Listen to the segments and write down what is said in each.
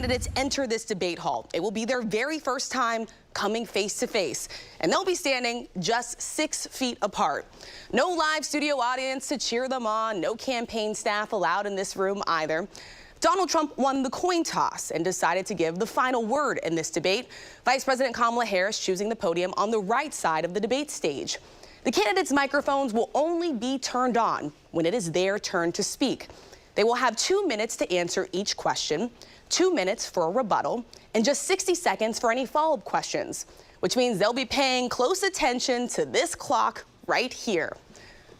Candidates enter this debate hall. It will be their very first time coming face to face, and they'll be standing just 6 feet apart. No live studio audience to cheer them on, no campaign staff allowed in this room either. Donald Trump won the coin toss and decided to give the final word in this debate. Vice President Kamala Harris choosing the podium on the right side of the debate stage. The candidates' microphones will only be turned on when it is their turn to speak. They will have 2 minutes to answer each question, 2 minutes for a rebuttal, and just 60 seconds for any follow-up questions, which means they'll be paying close attention to this clock right here.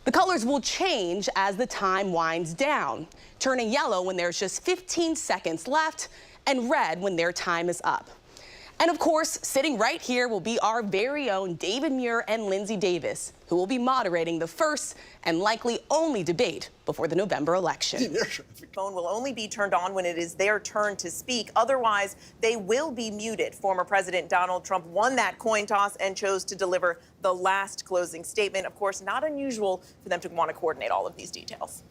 The colors will change as the time winds down, turning yellow when there's just 15 seconds left and red when their time is up. And of course, sitting right here will be our very own David Muir and Lindsay Davis, who will be moderating the first and likely only debate before the November election. Phone will only be turned on when it is their turn to speak. Otherwise, they will be muted. Former President Donald Trump won that coin toss and chose to deliver the last closing statement. Of course, not unusual for them to want to coordinate all of these details.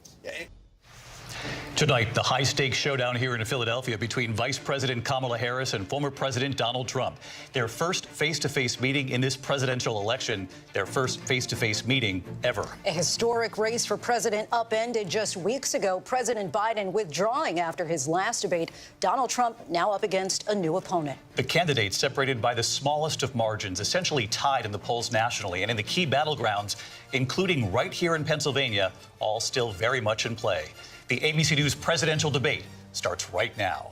Tonight, the high-stakes showdown here in Philadelphia between Vice President Kamala Harris and former President Donald Trump. Their first face-to-face meeting in this presidential election, their first face-to-face meeting ever. A historic race for president upended just weeks ago. President Biden withdrawing after his last debate. Donald Trump now up against a new opponent. The candidates separated by the smallest of margins, essentially tied in the polls nationally and in the key battlegrounds, including right here in Pennsylvania, all still very much in play. The ABC News presidential debate starts right now.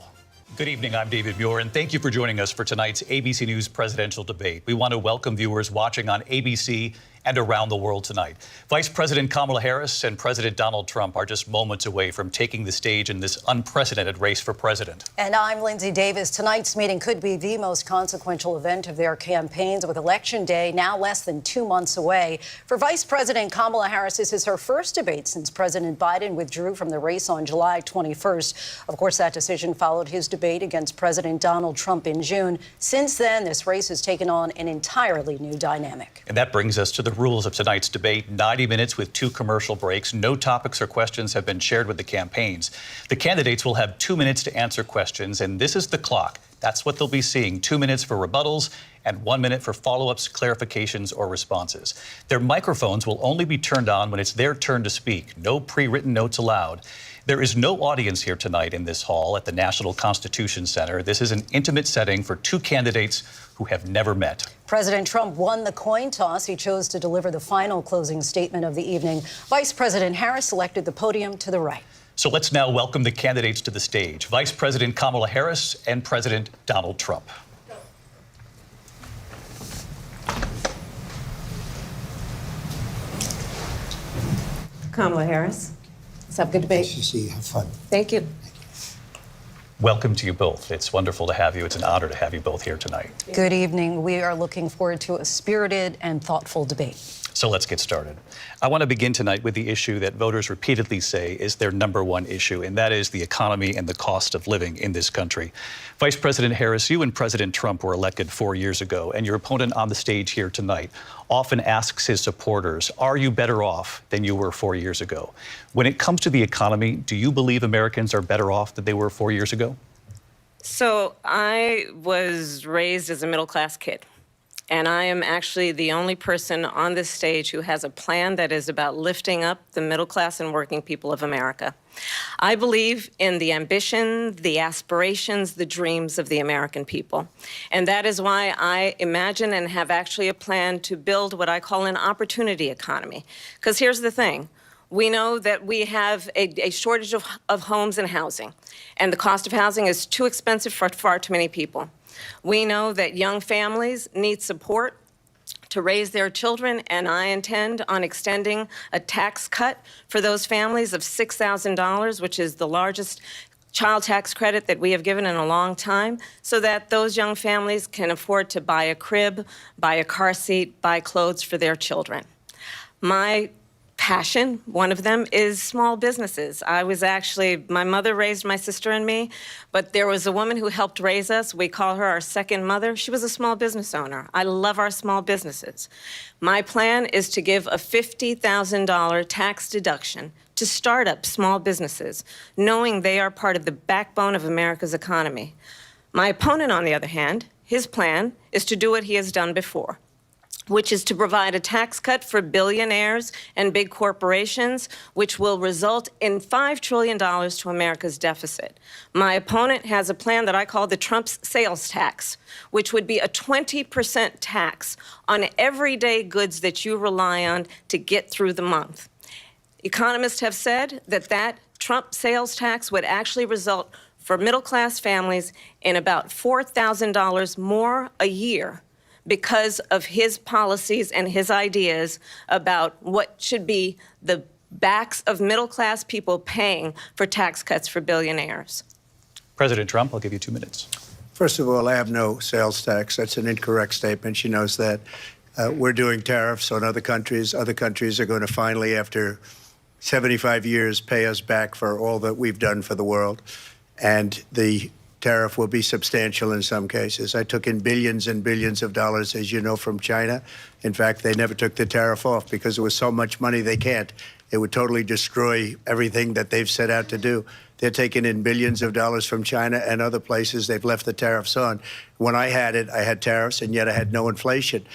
Good evening, I'm David Muir, and thank you for joining us for tonight's ABC News presidential debate. We want to welcome viewers watching on ABC and around the world tonight. Vice President Kamala Harris and President Donald Trump are just moments away from taking the stage in this unprecedented race for president. And I'm Lindsay Davis. Tonight's meeting could be the most consequential event of their campaigns, with Election Day now less than 2 months away. For Vice President Kamala Harris, this is her first debate since President Biden withdrew from the race on July 21st. Of course, that decision followed his debate against President Donald Trump in June. Since then, this race has taken on an entirely new dynamic. And that brings us to the rules of tonight's debate. 90 minutes with 2 commercial breaks. No topics or questions have been shared with the campaigns. The candidates will have 2 minutes to answer questions, and this is the clock. That's what they'll be seeing. 2 minutes for rebuttals and 1 minute for follow-ups, clarifications, or responses. Their microphones will only be turned on when it's their turn to speak. No pre-written notes allowed. There is no audience here tonight in this hall at the National Constitution Center. This is an intimate setting for 2 candidates who have never met. President Trump won the coin toss. He chose to deliver the final closing statement of the evening. Vice President Harris selected the podium to the right. So let's now welcome the candidates to the stage. Vice President Kamala Harris and President Donald Trump. Kamala Harris. Let's have a good debate. Nice to see you. Have fun. Thank you. Welcome to you both. It's wonderful to have you. It's an honor to have you both here tonight. Good evening. We are looking forward to a spirited and thoughtful debate. So let's get started. I want to begin tonight with the issue that voters repeatedly say is their #1 issue, and that is the economy and the cost of living in this country. Vice President Harris, you and President Trump were elected 4 years ago, and your opponent on the stage here tonight often asks his supporters, are you better off than you were 4 years ago? When it comes to the economy, do you believe Americans are better off than they were 4 years ago? So I was raised as a middle-class kid, and I am actually the only person on this stage who has a plan that is about lifting up the middle class and working people of America. I believe in the ambition, the aspirations, the dreams of the American people. And that is why I imagine and have actually a plan to build what I call an opportunity economy. Because here's the thing. We know that we have a shortage of homes and housing, and the cost of housing is too expensive for far too many people. We know that young families need support to raise their children, and I intend on extending a tax cut for those families of $6,000, which is the largest child tax credit that we have given in a long time, so that those young families can afford to buy a crib, buy a car seat, buy clothes for their children. My passion. One of them is small businesses. My mother raised my sister and me, but there was a woman who helped raise us. We call her our second mother. She was a small business owner. I love our small businesses. My plan is to give a $50,000 tax deduction to start up small businesses, knowing they are part of the backbone of America's economy. My opponent, on the other hand, his plan is to do what he has done before, which is to provide a tax cut for billionaires and big corporations, which will result in $5 trillion to America's deficit. My opponent has a plan that I call the Trump's sales tax, which would be a 20% tax on everyday goods that you rely on to get through the month. Economists have said that Trump sales tax would actually result for middle-class families in about $4,000 more a year because of his policies and his ideas about what should be the backs of middle-class people paying for tax cuts for billionaires. President Trump, I'll give you 2 minutes. First of all, I have no sales tax. That's an incorrect statement. She knows that. We're doing tariffs on other countries. Other countries are going to finally, after 75 years, pay us back for all that we've done for the world. And the tariff will be substantial in some cases. I took in billions and billions of dollars, as you know, from China. In fact, they never took the tariff off because there was so much money they can't. It would totally destroy everything that they've set out to do. They're taking in billions of dollars from China and other places. They've left the tariffs on. When I had it, I had tariffs, and yet I had no inflation.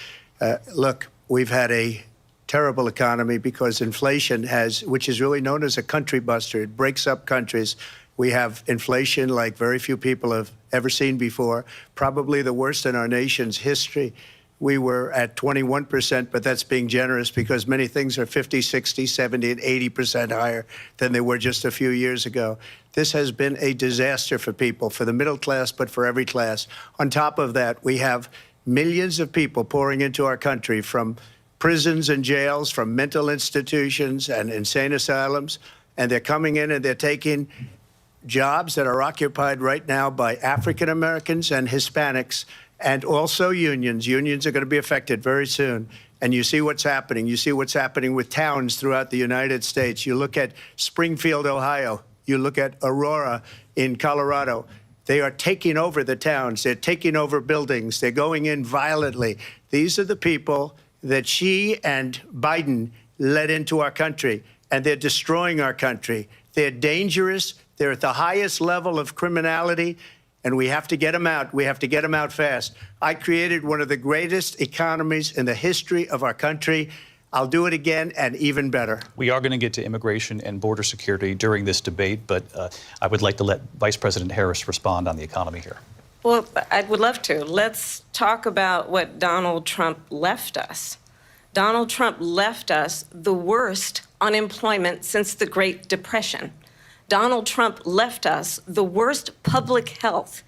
Look, we've had a terrible economy because inflation which is really known as a country buster. It breaks up countries. We have inflation like very few people have ever seen before, probably the worst in our nation's history. We were at 21%, but that's being generous because many things are 50, 60, 70, and 80% higher than they were just a few years ago. This has been a disaster for people, for the middle class, but for every class. On top of that, we have millions of people pouring into our country from prisons and jails, from mental institutions and insane asylums, and they're coming in and they're taking jobs that are occupied right now by African Americans and Hispanics, and also unions. Unions are going to be affected very soon. And you see what's happening. You see what's happening with towns throughout the United States. You look at Springfield, Ohio. You look at Aurora in Colorado. They are taking over the towns. They're taking over buildings. They're going in violently. These are the people that Xi and Biden led into our country, and they're destroying our country. They're dangerous. They're at the highest level of criminality, and we have to get them out. We have to get them out fast. I created one of the greatest economies in the history of our country. I'll do it again and even better. We are going to get to immigration and border security during this debate, but I would like to let Vice President Harris respond on the economy here. Well, I would love to. Let's talk about what Donald Trump left us. Donald Trump left us the worst unemployment since the Great Depression. Donald Trump left us the worst public health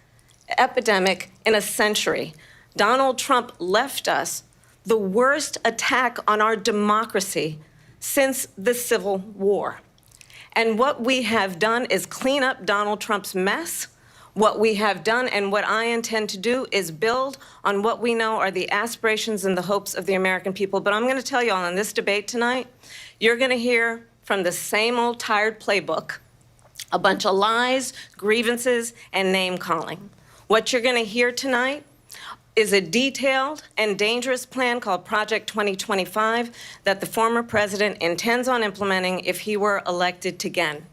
epidemic in a century. Donald Trump left us the worst attack on our democracy since the Civil War. And what we have done is clean up Donald Trump's mess. What we have done and what I intend to do is build on what we know are the aspirations and the hopes of the American people. But I'm going to tell you all in this debate tonight, you're going to hear from the same old tired playbook, a bunch of lies, grievances, and name-calling. What you're going to hear tonight is a detailed and dangerous plan called Project 2025 that the former president intends on implementing if he were elected again.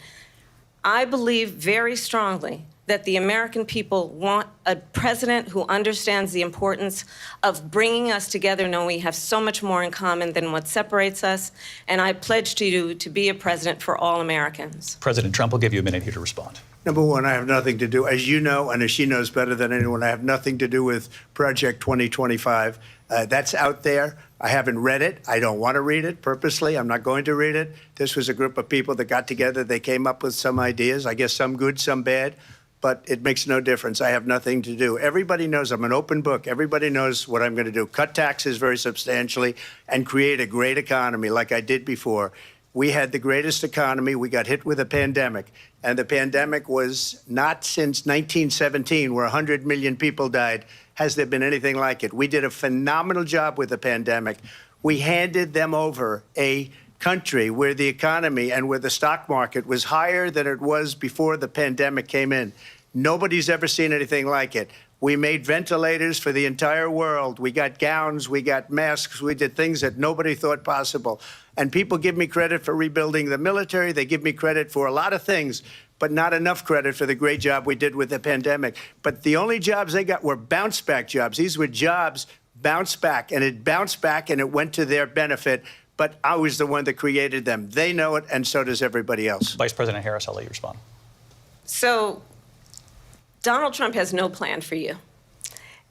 I believe very strongly that the American people want a president who understands the importance of bringing us together, knowing we have so much more in common than what separates us. And I pledge to you to be a president for all Americans. President Trump will give you a minute here to respond. Number one, I have nothing to do, as you know, and as she knows better than anyone, I have nothing to do with Project 2025. That's out there. I haven't read it. I don't want to read it purposely. I'm not going to read it. This was a group of people that got together. They came up with some ideas, I guess some good, some bad. But it makes no difference. I have nothing to do. Everybody knows I'm an open book. Everybody knows what I'm going to do. Cut taxes very substantially and create a great economy like I did before. We had the greatest economy. We got hit with a pandemic. And the pandemic was not since 1917, where 100 million people died, has there been anything like it. We did a phenomenal job with the pandemic. We handed them over a country where the economy and where the stock market was higher than it was before the pandemic came in. Nobody's ever seen anything like it. We made ventilators for the entire world. We got gowns, we got masks, we did things that nobody thought possible. And people give me credit for rebuilding the military. They give me credit for a lot of things, but not enough credit for the great job we did with the pandemic. But the only jobs they got were bounce back jobs. These were jobs bounce back, and it bounced back and it went to their benefit. But I was the one that created them. They know it, and so does everybody else. Vice President Harris, I'll let you respond. So Donald Trump has no plan for you.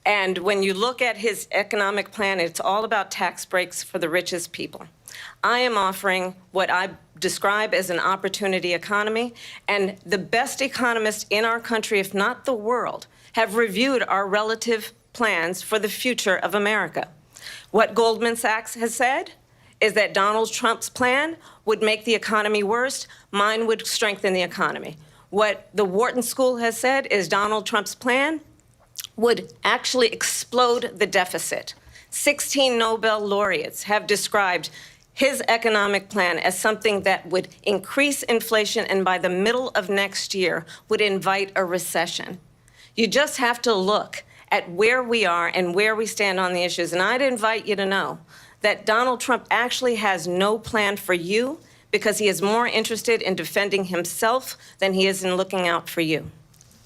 And when you look at his economic plan, it's all about tax breaks for the richest people. I am offering what I describe as an opportunity economy, and the best economists in our country, if not the world, have reviewed our relative plans for the future of America. What Goldman Sachs has said is that Donald Trump's plan would make the economy worse, mine would strengthen the economy. What the Wharton School has said is Donald Trump's plan would actually explode the deficit. 16 Nobel laureates have described his economic plan as something that would increase inflation and by the middle of next year would invite a recession. You just have to look at where we are and where we stand on the issues. And I'd invite you to know that Donald Trump actually has no plan for you because he is more interested in defending himself than he is in looking out for you.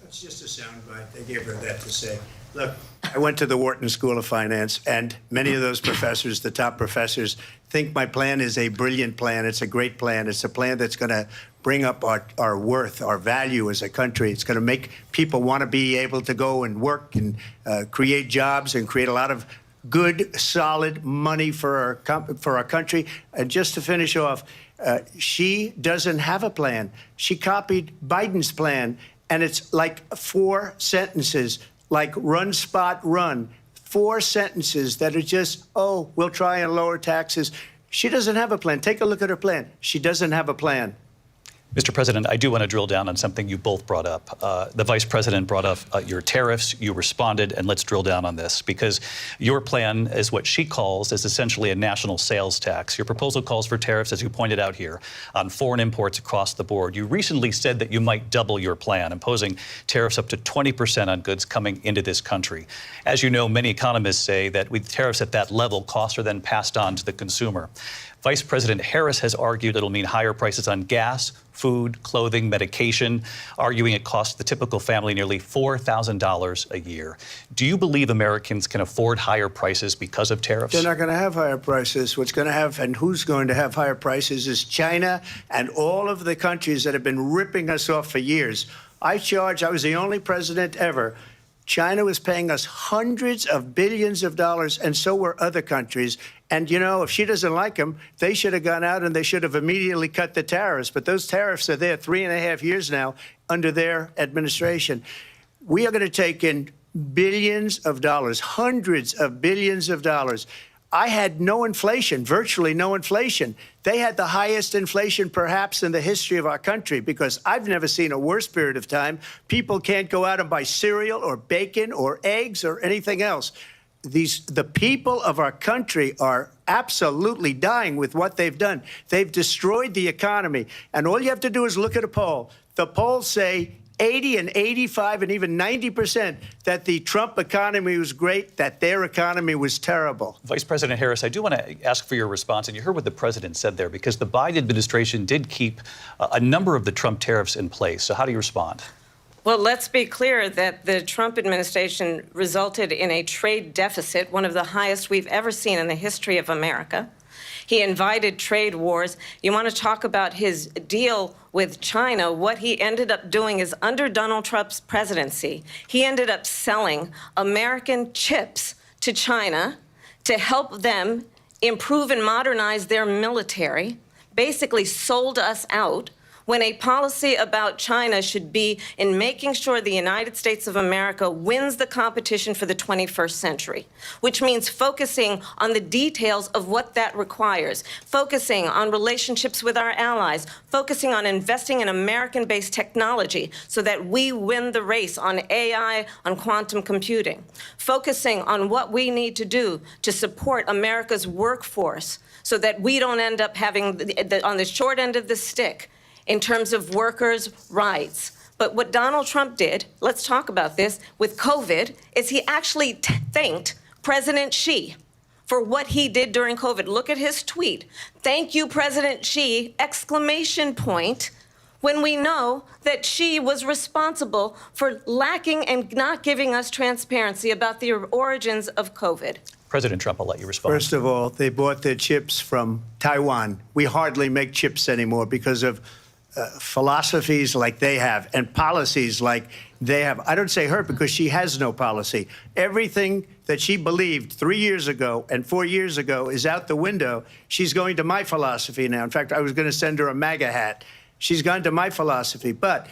That's just a soundbite. They gave her that to say. Look, I went to the Wharton School of Finance, and many of those professors, the top professors, think my plan is a brilliant plan. It's a great plan. It's a plan that's going to bring up our worth, our value as a country. It's going to make people want to be able to go and work and create jobs and create a lot of good, solid money for our country. And just to finish off, she doesn't have a plan. She copied Biden's plan, and it's like 4 sentences, like run, spot, run. 4 sentences that are just, oh, we'll try and lower taxes. She doesn't have a plan. Take a look at her plan. She doesn't have a plan. Mr. President, I do want to drill down on something you both brought up. The Vice President brought up your tariffs. You responded, and let's drill down on this, because your plan is what she calls is essentially a national sales tax. Your proposal calls for tariffs, as you pointed out here, on foreign imports across the board. You recently said that you might double your plan, imposing tariffs up to 20% on goods coming into this country. As you know, many economists say that with tariffs at that level, costs are then passed on to the consumer. Vice President Harris has argued it'll mean higher prices on gas, food, clothing, medication, arguing it costs the typical family nearly $4,000 a year. Do you believe Americans can afford higher prices because of tariffs? They're not going to have higher prices. What's going to have and who's going to have higher prices is China and all of the countries that have been ripping us off for years. I was the only president ever. China was paying us hundreds of billions of dollars, and so were other countries. And, you know, if she doesn't like them, they should have gone out and they should have immediately cut the tariffs. But those tariffs are there 3.5 years now under their administration. We are going to take in billions of dollars, hundreds of billions of dollars. I had no inflation, virtually no inflation. They had the highest inflation perhaps in the history of our country, because I've never seen a worse period of time. People can't go out and buy cereal or bacon or eggs or anything else. The people of our country are absolutely dying with what they've done. They've destroyed the economy. And all you have to do is look at a poll. The polls say 80 and 85 and even 90% that the Trump economy was great, that their economy was terrible. Vice President Harris, I do want to ask for your response, and you heard what the president said there, because the Biden administration did keep a number of the Trump tariffs in place. So how do you respond? Well, let's be clear that the Trump administration resulted in a trade deficit, one of the highest we've ever seen in the history of America. He invited trade wars. You want to talk about his deal with China? What he ended up doing is, under Donald Trump's presidency, he ended up selling American chips to China to help them improve and modernize their military, basically sold us out. when a policy about China should be in making sure the United States of America wins the competition for the 21st century, which means focusing on the details of what that requires, focusing on relationships with our allies, focusing on investing in American-based technology so that we win the race on AI, on quantum computing, focusing on what we need to do to support America's workforce so that we don't end up having on the short end of the stick in terms of workers' rights. But what Donald Trump did, let's talk about this, with COVID, is he actually thanked President Xi for what he did during COVID. Look at his tweet. "Thank you, President Xi," exclamation point, when we know that Xi was responsible for lacking and not giving us transparency about the origins of COVID. President Trump, I'll let you respond. First of all, they bought their chips from Taiwan. We hardly make chips anymore because of philosophies like they have and policies like they have. I don't say her because she has no policy. Everything that she believed 3 years ago and 4 years ago is out the window. She's going to my philosophy now. In fact, I was going to send her a MAGA hat. She's gone to my philosophy. But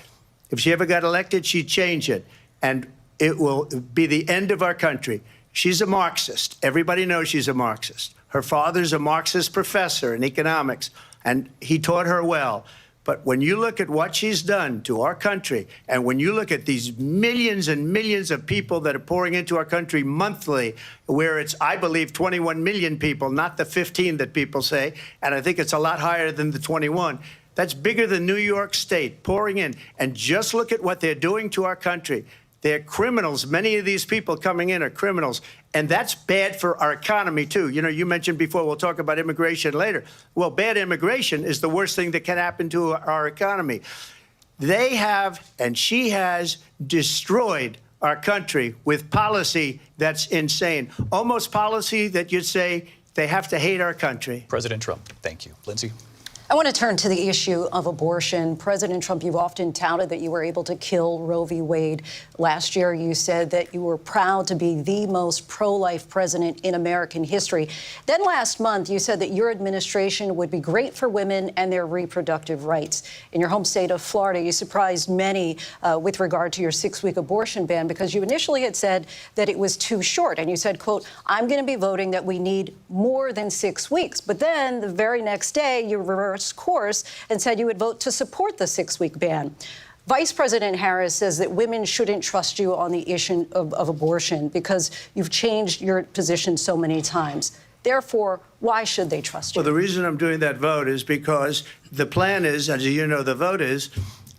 if she ever got elected, she'd change it. And it will be the end of our country. She's a Marxist. Everybody knows she's a Marxist. Her father's a Marxist professor in economics, and he taught her well. But when you look at what she's done to our country, and when you look at these millions and millions of people that are pouring into our country monthly, where it's, I believe, 21 million people, not the 15 that people say, and I think it's a lot higher than the 21, that's bigger than New York State pouring in. And just look at what they're doing to our country. They're criminals. Many of these people coming in are criminals. And that's bad for our economy, too. You know, you mentioned before, we'll talk about immigration later. Well, bad immigration is the worst thing that can happen to our economy. They have, and she has, destroyed our country with policy that's insane. Almost policy that you'd say they have to hate our country. President Trump, thank you. Lindsay? I want to turn to the issue of abortion. President Trump, you've often touted that you were able to kill Roe v. Wade. Last year, you said that you were proud to be the most pro-life president in American history. Then last month, you said that your administration would be great for women and their reproductive rights. In your home state of Florida, you surprised many with regard to your 6-week abortion ban because you initially had said that it was too short. And you said, quote, "I'm going to be voting that we need more than 6 weeks." But then the very next day, you reversed course and said you would vote to support the 6-week ban. Vice President Harris says that women shouldn't trust you on the issue of abortion because you've changed your position so many times. Therefore, why should they trust you? Well, the reason I'm doing that vote is because the plan is, as you know, the vote is,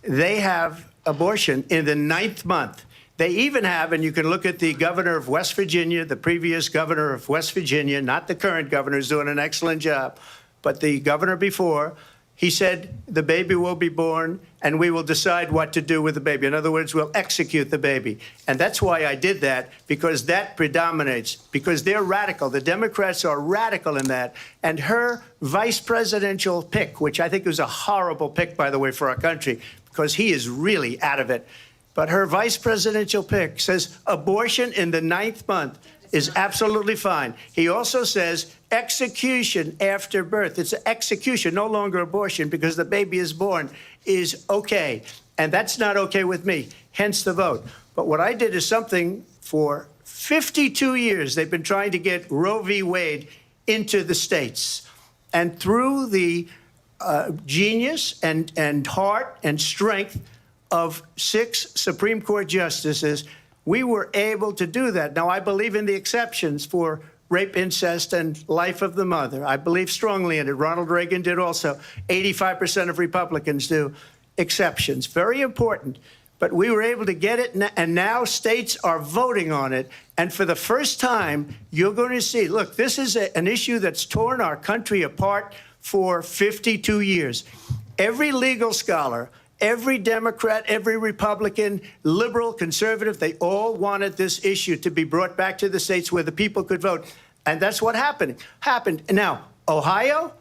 they have abortion in the 9th month. They even have, and you can look at the governor of West Virginia, the previous governor of West Virginia, not the current governor, who's doing an excellent job, but the governor before, he said the baby will be born and we will decide what to do with the baby. In other words, we'll execute the baby. And that's why I did that, because that predominates, because they're radical. The Democrats are radical in that. And her vice presidential pick, which I think was a horrible pick, by the way, for our country, because he is really out of it. But her vice presidential pick says abortion in the 9th month is absolutely fine. He also says execution after birth. It's execution, no longer abortion, because the baby is born, is okay. And that's not okay with me, hence the vote. But what I did is something for 52 years. They've been trying to get Roe v. Wade into the states. And through the genius and heart and strength of 6 Supreme Court justices, we were able to do that. Now, I believe in the exceptions for rape, incest, and life of the mother. I believe strongly in it. Ronald Reagan did also. 85% of Republicans do. Exceptions. Very important. But we were able to get it, and now states are voting on it. And for the first time, you're going to see, look, this is an issue that's torn our country apart for 52 years. Every legal scholar, every Democrat, every Republican, liberal, conservative, they all wanted this issue to be brought back to the states where the people could vote. And that's what happened. Now, Ohio,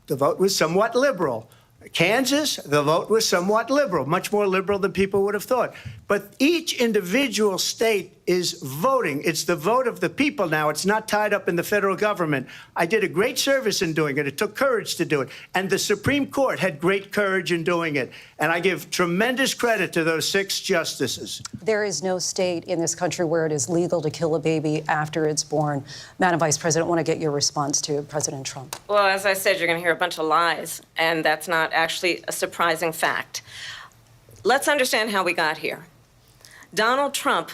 the vote was somewhat liberal. Kansas, the vote was somewhat liberal, much more liberal than people would have thought. But each individual state is voting. It's the vote of the people now. It's not tied up in the federal government. I did a great service in doing it. It took courage to do it. And the Supreme Court had great courage in doing it. And I give tremendous credit to those 6 justices. There is no state in this country where it is legal to kill a baby after it's born. Madam Vice President, I want to get your response to President Trump. Well, as I said, you're going to hear a bunch of lies, and that's not actually a surprising fact. Let's understand how we got here. Donald Trump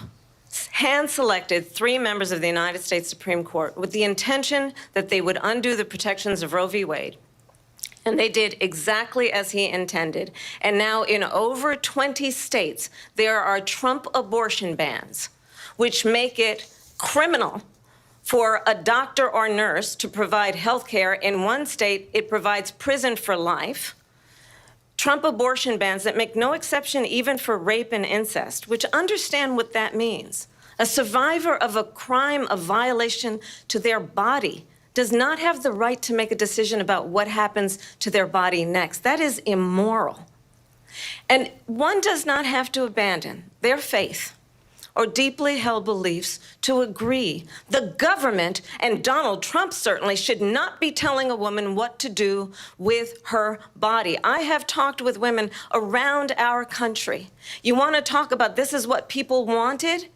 hand-selected 3 members of the United States Supreme Court with the intention that they would undo the protections of Roe v. Wade. And they did exactly as he intended. And now in over 20 states, there are Trump abortion bans, which make it criminal for a doctor or nurse to provide health care. In one state, it provides prison for life. Trump abortion bans that make no exception even for rape and incest, which understand what that means. A survivor of a crime of violation to their body does not have the right to make a decision about what happens to their body next. That is immoral. And one does not have to abandon their faith or deeply held beliefs to agree. The government, and Donald Trump certainly, should not be telling a woman what to do with her body. I have talked with women around our country. You want to talk about this is what people wanted?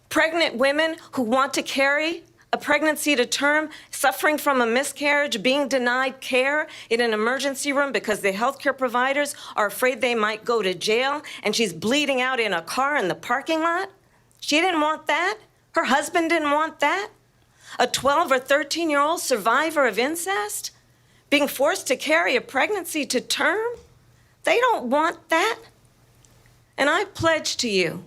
Pregnant women who want to carry a pregnancy to term, suffering from a miscarriage, being denied care in an emergency room because the healthcare providers are afraid they might go to jail, and she's bleeding out in a car in the parking lot. She didn't want that. Her husband didn't want that. A 12 or 13-year-old survivor of incest being forced to carry a pregnancy to term. They don't want that. And I pledge to you,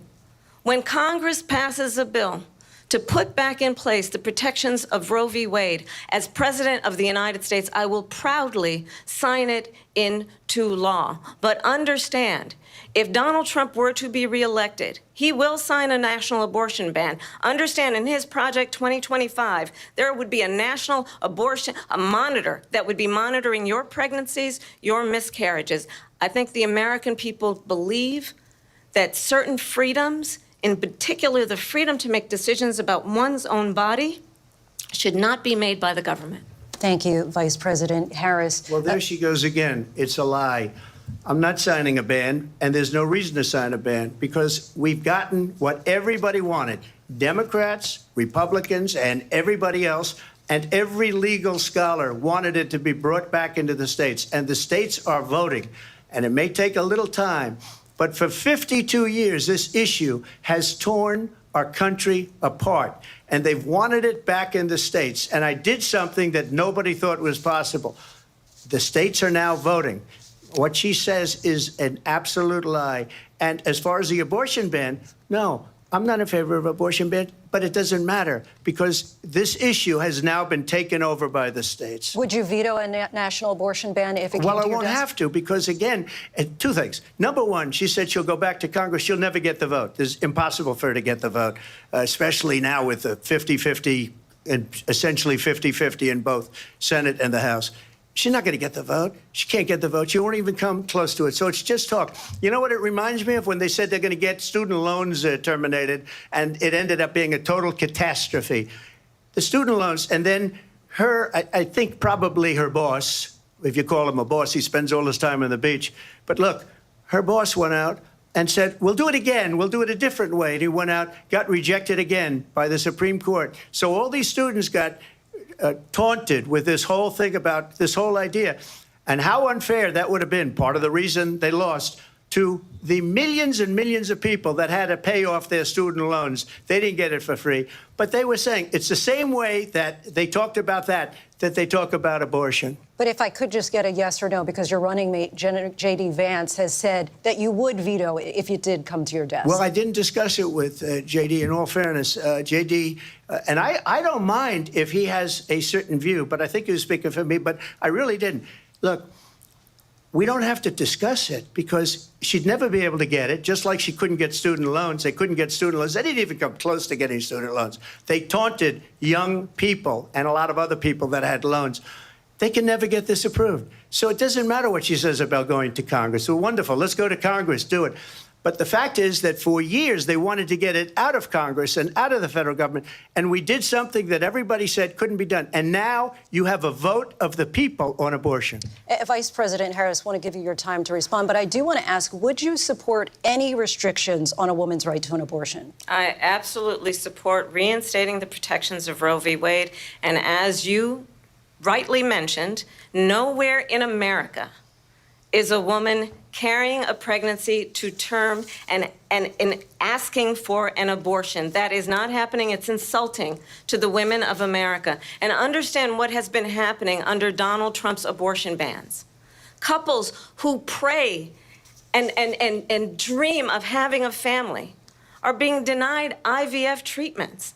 when Congress passes a bill to put back in place the protections of Roe v. Wade, as President of the United States, I will proudly sign it into law. But understand, if Donald Trump were to be reelected, he will sign a national abortion ban. Understand, in his Project 2025, there would be a national abortion, a monitor that would be monitoring your pregnancies, your miscarriages. I think the American people believe that certain freedoms, in particular the freedom to make decisions about one's own body, should not be made by the government. Thank you, Vice President Harris. Well, there she goes again. It's a lie. I'm not signing a ban, and there's no reason to sign a ban because we've gotten what everybody wanted. Democrats, Republicans, and everybody else, and every legal scholar wanted it to be brought back into the states, and the states are voting. And it may take a little time, but for 52 years, this issue has torn our country apart, and they've wanted it back in the states. And I did something that nobody thought was possible. The states are now voting. What she says is an absolute lie. And as far as the abortion ban, no, I'm not in favor of abortion ban, but it doesn't matter because this issue has now been taken over by the states. Would you veto a national abortion ban if it came to your desk? Well, I won't have to because, again, 2 things. Number one, she said she'll go back to Congress. She'll never get the vote. It's impossible for her to get the vote, especially now with the 50-50 and essentially 50-50 in both Senate and the House. She's not going to get the vote. She can't get the vote. She won't even come close to it. So it's just talk. You know what it reminds me of? When they said they're going to get student loans terminated, and it ended up being a total catastrophe. The student loans, and then her, I think probably her boss, if you call him a boss, he spends all his time on the beach. But look, her boss went out and said, we'll do it again. We'll do it a different way. And he went out, got rejected again by the Supreme Court. So all these students got taunted with this whole thing about this whole idea. And how unfair that would have been, part of the reason they lost, to the millions and millions of people that had to pay off their student loans. They didn't get it for free. But they were saying it's the same way that they talked about that they talk about abortion. But if I could just get a yes or no, because your running mate, J.D. Vance, has said that you would veto it if it did come to your desk. Well, I didn't discuss it with J.D. In all fairness, J.D., and I don't mind if he has a certain view, but I think he was speaking for me, but I really didn't. Look, we don't have to discuss it because she'd never be able to get it, just like she couldn't get student loans. They couldn't get student loans. They didn't even come close to getting student loans. They taunted young people and a lot of other people that had loans. They can never get this approved. So it doesn't matter what she says about going to Congress. Well, wonderful. Let's go to Congress. Do it. But the fact is that for years they wanted to get it out of Congress and out of the federal government, and we did something that everybody said couldn't be done. And now you have a vote of the people on abortion. Vice President Harris, want to give you your time to respond, but I do want to ask, would you support any restrictions on a woman's right to an abortion? I absolutely support reinstating the protections of Roe v. Wade. And as you rightly mentioned, nowhere in America is a woman carrying a pregnancy to term and asking for an abortion. That is not happening. It's insulting to the women of America. And understand what has been happening under Donald Trump's abortion bans. Couples who pray and dream of having a family are being denied IVF treatments.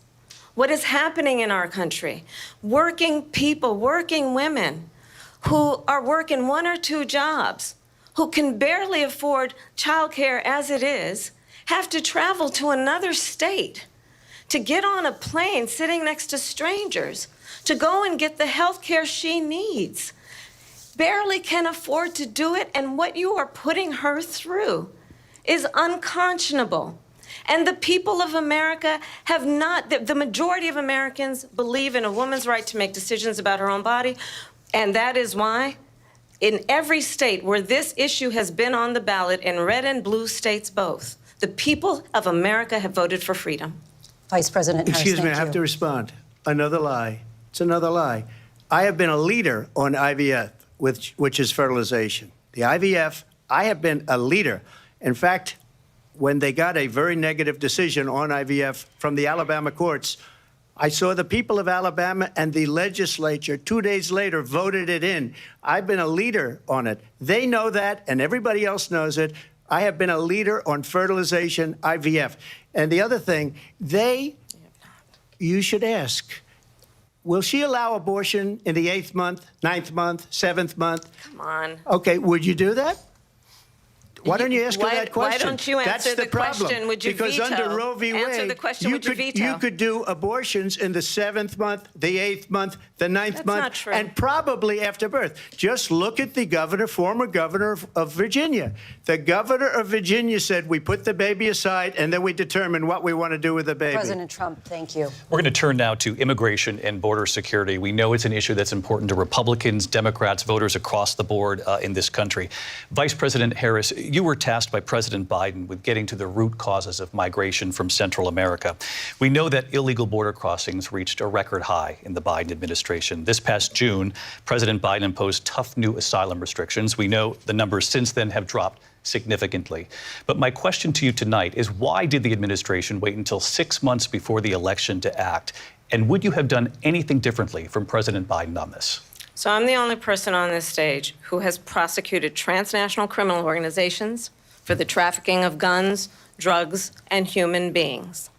What is happening in our country? Working people, working women who are working 1 or 2 jobs, who can barely afford childcare as it is, have to travel to another state to get on a plane sitting next to strangers to go and get the health care she needs. Barely can afford to do it, and what you are putting her through is unconscionable. And the people of America have not, the majority of Americans believe in a woman's right to make decisions about her own body, and that is why in every state where this issue has been on the ballot, in red and blue states both, the people of America have voted for freedom. Vice President Harris, Excuse me, I thank have you. to respond. Another lie. It's another lie. I have been a leader on IVF, which is fertilization. The IVF, I have been a leader. In fact, when they got a very negative decision on IVF from the Alabama courts, I saw the people of Alabama and the legislature 2 days later voted it in. I've been a leader on it. They know that, and everybody else knows it. I have been a leader on fertilization, IVF. And the other thing, you should ask, will she allow abortion in the 8th month, 9th month, 7th month? Come on. Okay, would you do that? Why don't you ask her that question? Why don't you answer That's the problem. question? Would you because veto? under Roe v. Wade, Answer the question, would you veto? you could do abortions in the 7th month, the 8th month, the 9th That's month, not true. and probably after birth. Just look at the governor, former governor of Virginia. The governor of Virginia said, we put the baby aside, and then we determine what we want to do with the baby. President Trump, thank you. We're going to turn now to immigration and border security. We know it's an issue that's important to Republicans, Democrats, voters across the board in this country. Vice President Harris, you were tasked by President Biden with getting to the root causes of migration from Central America. We know that illegal border crossings reached a record high in the Biden administration. This past June, President Biden imposed tough new asylum restrictions. We know the numbers since then have dropped significantly. But my question to you tonight is, why did the administration wait until 6 months before the election to act? And would you have done anything differently from President Biden on this? So I'm the only person on this stage who has prosecuted transnational criminal organizations for the trafficking of guns, drugs, and human beings.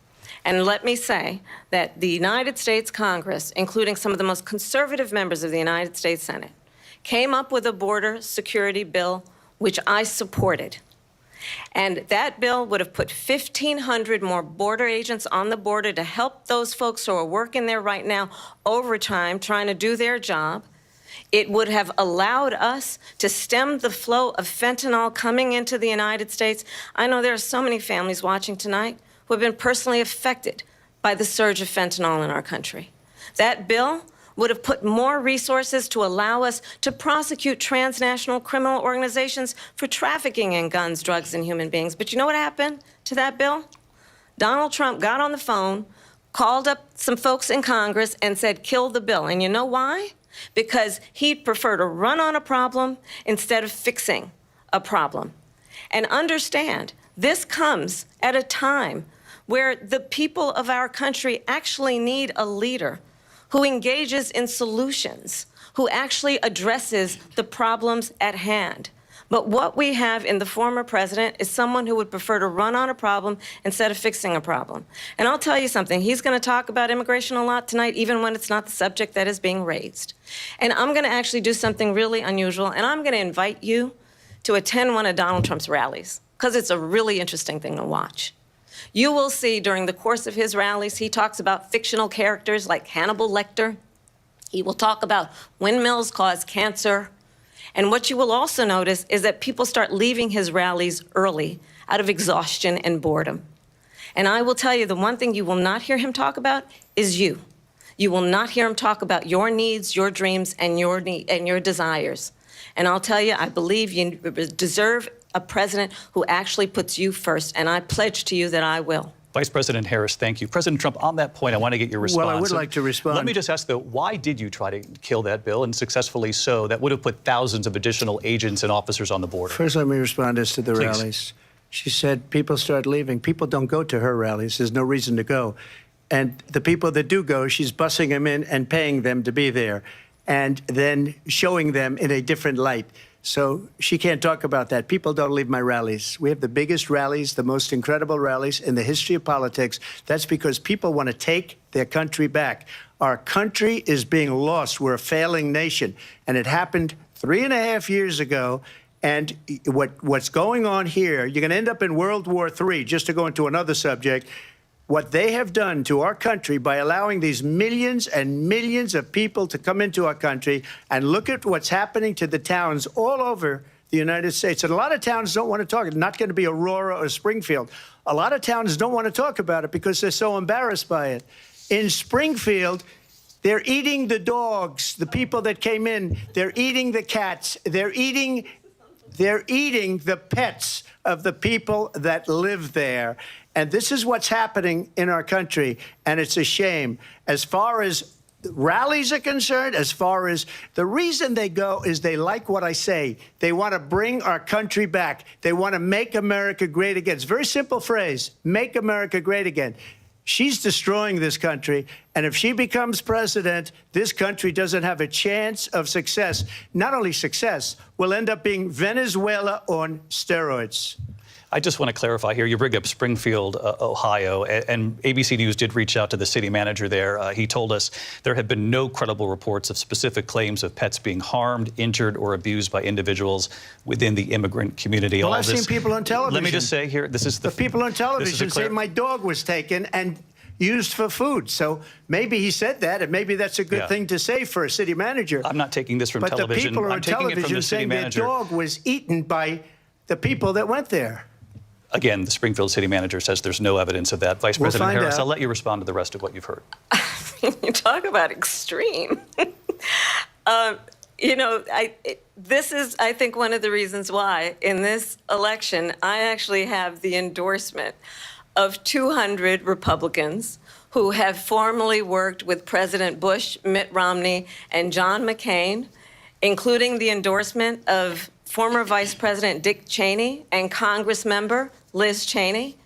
And let me say that the United States Congress, including some of the most conservative members of the United States Senate, came up with a border security bill which I supported. And that bill would have put 1,500 more border agents on the border to help those folks who are working there right now overtime trying to do their job. It would have allowed us to stem the flow of fentanyl coming into the United States. I know there are so many families watching tonight who have been personally affected by the surge of fentanyl in our country. That bill would have put more resources to allow us to prosecute transnational criminal organizations for trafficking in guns, drugs, and human beings. But you know what happened to that bill? Donald Trump got on the phone, called up some folks in Congress, and said, kill the bill. And you know why? Because he'd prefer to run on a problem instead of fixing a problem. And understand, this comes at a time where the people of our country actually need a leader who engages in solutions, who actually addresses the problems at hand. But what we have in the former president is someone who would prefer to run on a problem instead of fixing a problem. And I'll tell you something, he's going to talk about immigration a lot tonight, even when it's not the subject that is being raised. And I'm going to actually do something really unusual, and I'm going to invite you to attend one of Donald Trump's rallies, because it's a really interesting thing to watch. You will see during the course of his rallies, he talks about fictional characters like Hannibal Lecter. He will talk about windmills cause cancer. And what you will also notice is that people start leaving his rallies early out of exhaustion and boredom. And I will tell you, the one thing you will not hear him talk about is you. You will not hear him talk about your needs, your dreams, and your desires. And I'll tell you, I believe you deserve a president who actually puts you first, and I pledge to you that I will. Vice President Harris, thank you. President Trump, on that point, I want to get your response. Well, I would like to respond. Let me just ask, though, why did you try to kill that bill, and successfully so? That would have put thousands of additional agents and officers on the border. First, let me respond as to the Please. rallies. She said people start leaving. People don't go to her rallies. There's no reason to go. And the people that do go, she's bussing them in and paying them to be there, and then showing them in a different light. So she can't talk about that. People don't leave my rallies. We have the biggest rallies, the most incredible rallies in the history of politics. That's because people want to take their country back. Our country is being lost. We're a failing nation. And it happened 3.5 years ago. And what's going on here, you're going to end up in World War III, just to go into another subject. What they have done to our country by allowing these millions and millions of people to come into our country, and look at what's happening to the towns all over the United States. And a lot of towns don't want to talk. It's not going to be Aurora or Springfield. A lot of towns don't want to talk about it because they're so embarrassed by it. In Springfield, they're eating the dogs, the people that came in. They're eating the cats. They're eating the pets of the people that live there. And this is what's happening in our country, and it's a shame. As far as rallies are concerned, as far as the reason they go is they like what I say. They want to bring our country back. They want to make America great again. It's a very simple phrase, make America great again. She's destroying this country, and if she becomes president, this country doesn't have a chance of success. Not only success, we'll end up being Venezuela on steroids. I just want to clarify here. You bring up Springfield, Ohio, and ABC News did reach out to the city manager there. He told us there have been no credible reports of specific claims of pets being harmed, injured, or abused by individuals within the immigrant community. Well, I've seen people on television. Let me just say here, this is the people on television say my dog was taken and used for food. So maybe he said that, and maybe that's a good thing to say for a city manager. I'm not taking this from television. But the people I'm on taking it from television the city saying their manager. dog was eaten by the people that went there. Again, the Springfield city manager says there's no evidence of that. Vice President Harris, I'll let you respond to the rest of what you've heard. You talk about extreme. You know, this is, I think, one of the reasons why in this election I actually have the endorsement of 200 Republicans who have formerly worked with President Bush, Mitt Romney, and John McCain, including the endorsement of former Vice President Dick Cheney and Congress member Liz Cheney.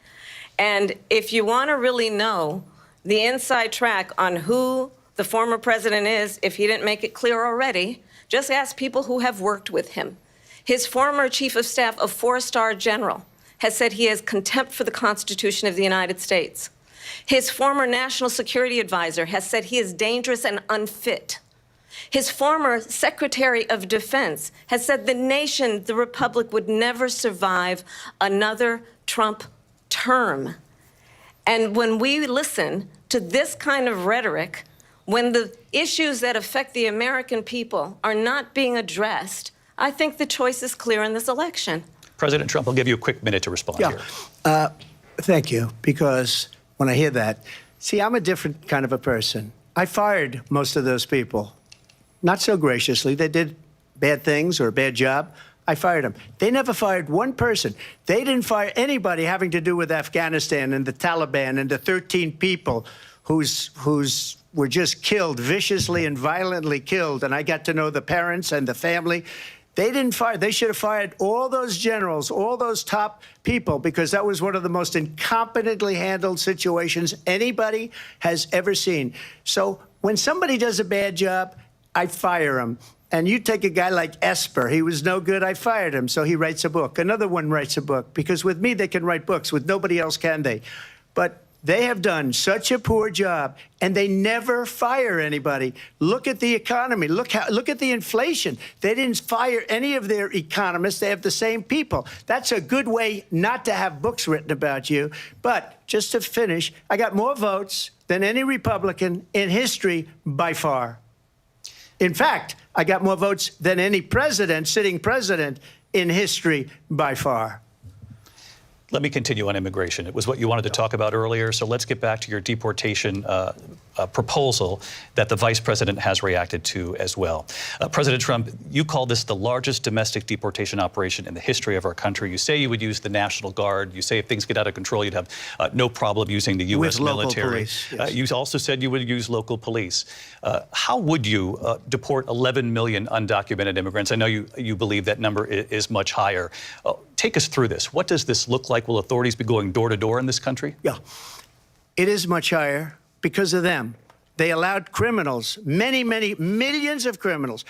And if you want to really know the inside track on who the former president is, if he didn't make it clear already, just ask people who have worked with him. His former chief of staff, a 4-star general, has said he has contempt for the Constitution of the United States. His former national security advisor has said he is dangerous and unfit. His former Secretary of Defense has said the nation, the republic, would never survive another Trump term. And when we listen to this kind of rhetoric, when the issues that affect the American people are not being addressed, I think the choice is clear in this election. President Trump, I'll give you a quick minute to respond here. Thank you, because when I hear that, see, I'm a different kind of a person. I fired most of those people. Not so graciously. They did bad things or a bad job. I fired them. They never fired one person. They didn't fire anybody having to do with Afghanistan and the Taliban and the 13 people who's were just killed, viciously and violently killed. And I got to know the parents and the family. They didn't fire. They should have fired all those generals, all those top people, because that was one of the most incompetently handled situations anybody has ever seen. So when somebody does a bad job, I fire him. And you take a guy like Esper. He was no good. I fired him. So he writes a book. Another one writes a book. Because with me, they can write books. With nobody else can they. But they have done such a poor job, and they never fire anybody. Look at the economy. Look at the inflation. They didn't fire any of their economists. They have the same people. That's a good way not to have books written about you. But just to finish, I got more votes than any Republican in history by far. In fact, I got more votes than any president, sitting president, in history by far. Let me continue on immigration. It was what you wanted to talk about earlier, so let's get back to your deportation proposal that the vice president has reacted to as well. President Trump, you call this the largest domestic deportation operation in the history of our country. You say you would use the National Guard. You say if things get out of control, you'd have no problem using the U.S. military. Police, yes. You also said you would use local police. How would you deport 11 million undocumented immigrants? I know you believe that number is much higher. Take us through this. What does this look like? Will authorities be going door to door in this country? Yeah, it is much higher because of them. They allowed criminals, many millions of criminals.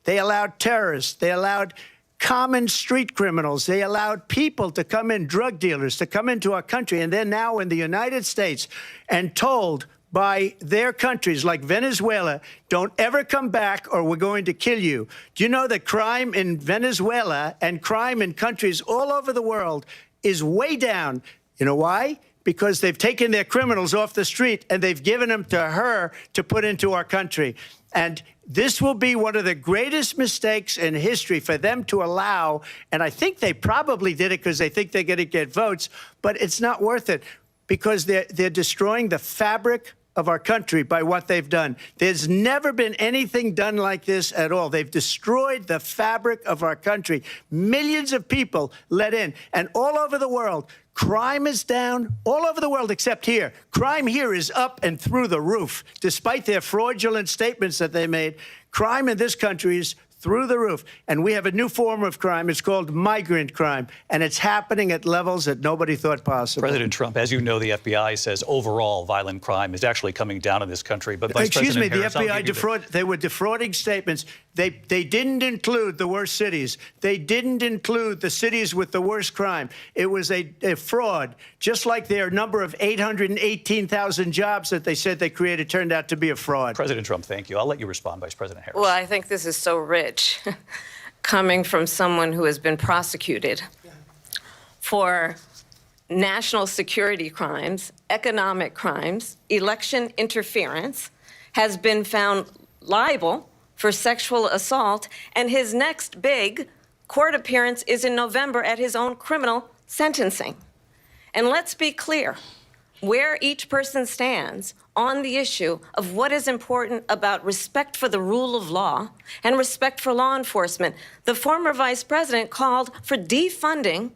They allowed terrorists. They allowed common street criminals. They allowed people to come in, drug dealers, to come into our country. And they're now in the United States and told by their countries like Venezuela, don't ever come back or we're going to kill you. Do you know that crime in Venezuela and crime in countries all over the world is way down? You know why? Because they've taken their criminals off the street and they've given them to her to put into our country. And this will be one of the greatest mistakes in history for them to allow. And I think they probably did it because they think they're going to get votes, but it's not worth it because they're destroying the fabric of our country by what they've done. There's never been anything done like this at all. They've destroyed the fabric of our country. Millions of people let in. And all over the world, crime is down. All over the world except here. Crime here is up and through the roof. Despite their fraudulent statements that they made, crime in this country is through the roof. And we have a new form of crime. It's called migrant crime. And it's happening at levels that nobody thought possible. President Trump, as you know, the FBI says overall violent crime is actually coming down in this country. But Vice President Harris, the FBI they were defrauding statements. They didn't include the worst cities. They didn't include the cities with the worst crime. It was a fraud, just like their number of 818,000 jobs that they said they created turned out to be a fraud. President Trump, thank you. I'll let you respond, Vice President Harris. Well, I think this is so rich coming from someone who has been prosecuted for national security crimes, economic crimes, election interference, has been found liable for sexual assault, and his next big court appearance is in November at his own criminal sentencing. And let's be clear, where each person stands on the issue of what is important about respect for the rule of law and respect for law enforcement. The former vice president called for defunding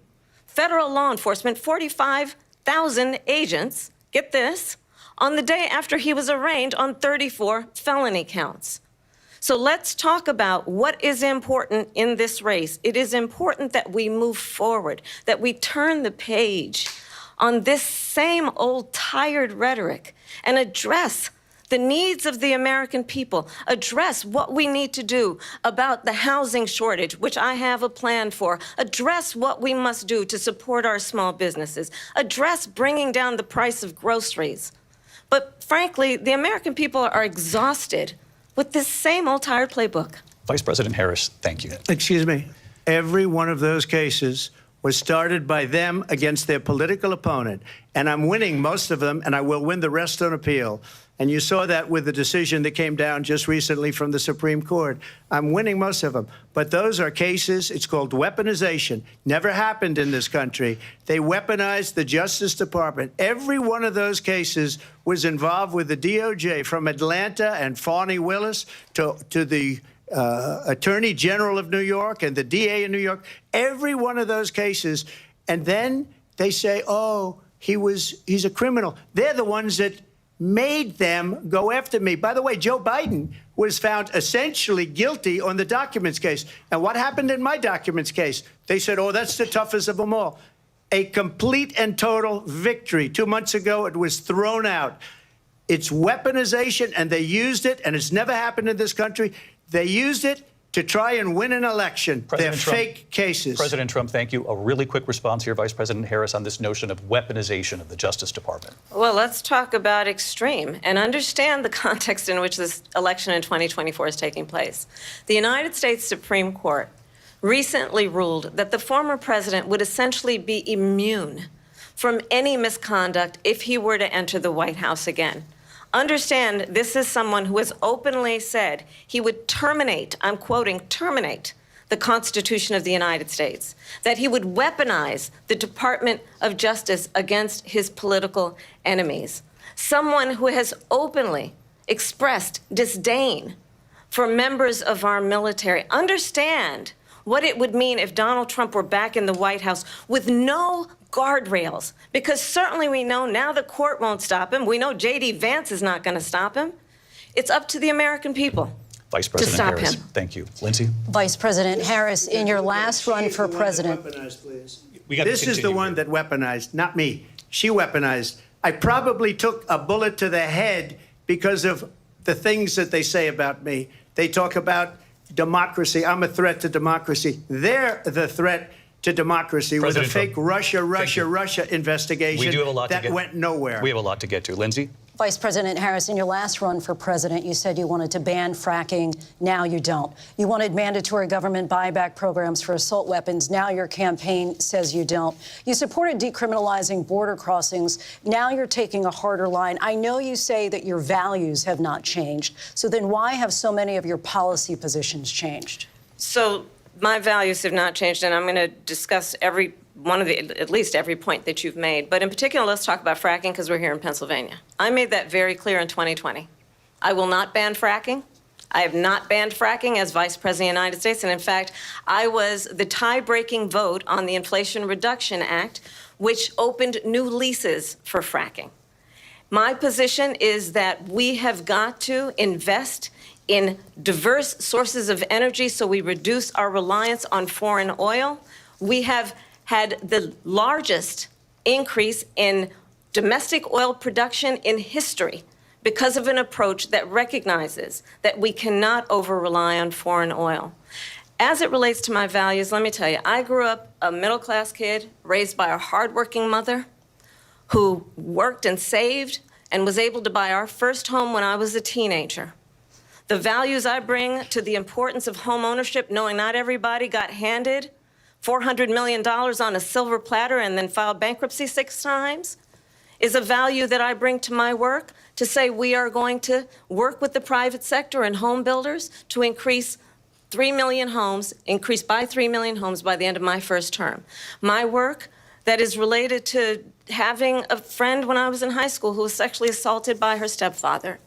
federal law enforcement, 45,000 agents, get this, on the day after he was arraigned on 34 felony counts. So let's talk about what is important in this race. It is important that we move forward, that we turn the page on this same old tired rhetoric and address the needs of the American people, address what we need to do about the housing shortage, which I have a plan for, address what we must do to support our small businesses, address bringing down the price of groceries. But frankly, the American people are exhausted with this same old tired playbook. Vice President Harris, thank you. Excuse me. Every one of those cases was started by them against their political opponent. And I'm winning most of them, and I will win the rest on appeal. And you saw that with the decision that came down just recently from the Supreme Court. I'm winning most of them. But those are cases, it's called weaponization. Never happened in this country. They weaponized the Justice Department. Every one of those cases was involved with the DOJ, from Atlanta and Fani Willis to the Attorney General of New York and the DA in New York. Every one of those cases. And then they say, oh, he's a criminal. They're the ones that made them go after me. By the way, Joe Biden was found essentially guilty on the documents case. And what happened in my documents case? They said, oh, that's the toughest of them all. A complete and total victory. 2 months ago, it was thrown out. It's weaponization, and they used it, and it's never happened in this country. They used it to try and win an election. They're fake cases. President Trump, thank you. A really quick response here, Vice President Harris, on this notion of weaponization of the Justice Department. Well, let's talk about extreme and understand the context in which this election in 2024 is taking place. The United States Supreme Court recently ruled that the former president would essentially be immune from any misconduct if he were to enter the White House again. Understand, this is someone who has openly said he would terminate, I'm quoting, terminate the Constitution of the United States, that he would weaponize the Department of Justice against his political enemies. Someone who has openly expressed disdain for members of our military. Understand what it would mean if Donald Trump were back in the White House with no guardrails, because certainly we know now the court won't stop him. We know J.D. Vance is not going to stop him. It's up to the American people. Vice President stop Harris, him. thank you. Lindsay? Vice President Harris, in your last run for president. This is the one that weaponized, not me. She weaponized. I probably took a bullet to the head because of the things that they say about me. They talk about democracy. I'm a threat to democracy. They're the threat to democracy with a fake Russia investigation We do have a lot that went nowhere. We have a lot to get to. Lindsay? Vice President Harris, in your last run for president, you said you wanted to ban fracking. Now you don't. You wanted mandatory government buyback programs for assault weapons. Now your campaign says you don't. You supported decriminalizing border crossings. Now you're taking a harder line. I know you say that your values have not changed. So then why have so many of your policy positions changed? So my values have not changed, and I'm going to discuss at least every point that you've made. But in particular, let's talk about fracking because we're here in Pennsylvania. I made that very clear in 2020. I will not ban fracking. I have not banned fracking as Vice President of the United States. And in fact, I was the tie-breaking vote on the Inflation Reduction Act, which opened new leases for fracking. My position is that we have got to invest in diverse sources of energy so we reduce our reliance on foreign oil. We have had the largest increase in domestic oil production in history because of an approach that recognizes that we cannot over-rely on foreign oil. As it relates to my values, let me tell you, I grew up a middle-class kid raised by a hardworking mother who worked and saved and was able to buy our first home when I was a teenager. The values I bring to the importance of home ownership, knowing not everybody got handed $400 million on a silver platter and then filed bankruptcy 6 times, is a value that I bring to my work to say we are going to work with the private sector and home builders to increase 3 million homes, increase by 3 million homes by the end of my first term. My work that is related to having a friend when I was in high school who was sexually assaulted by her stepfather.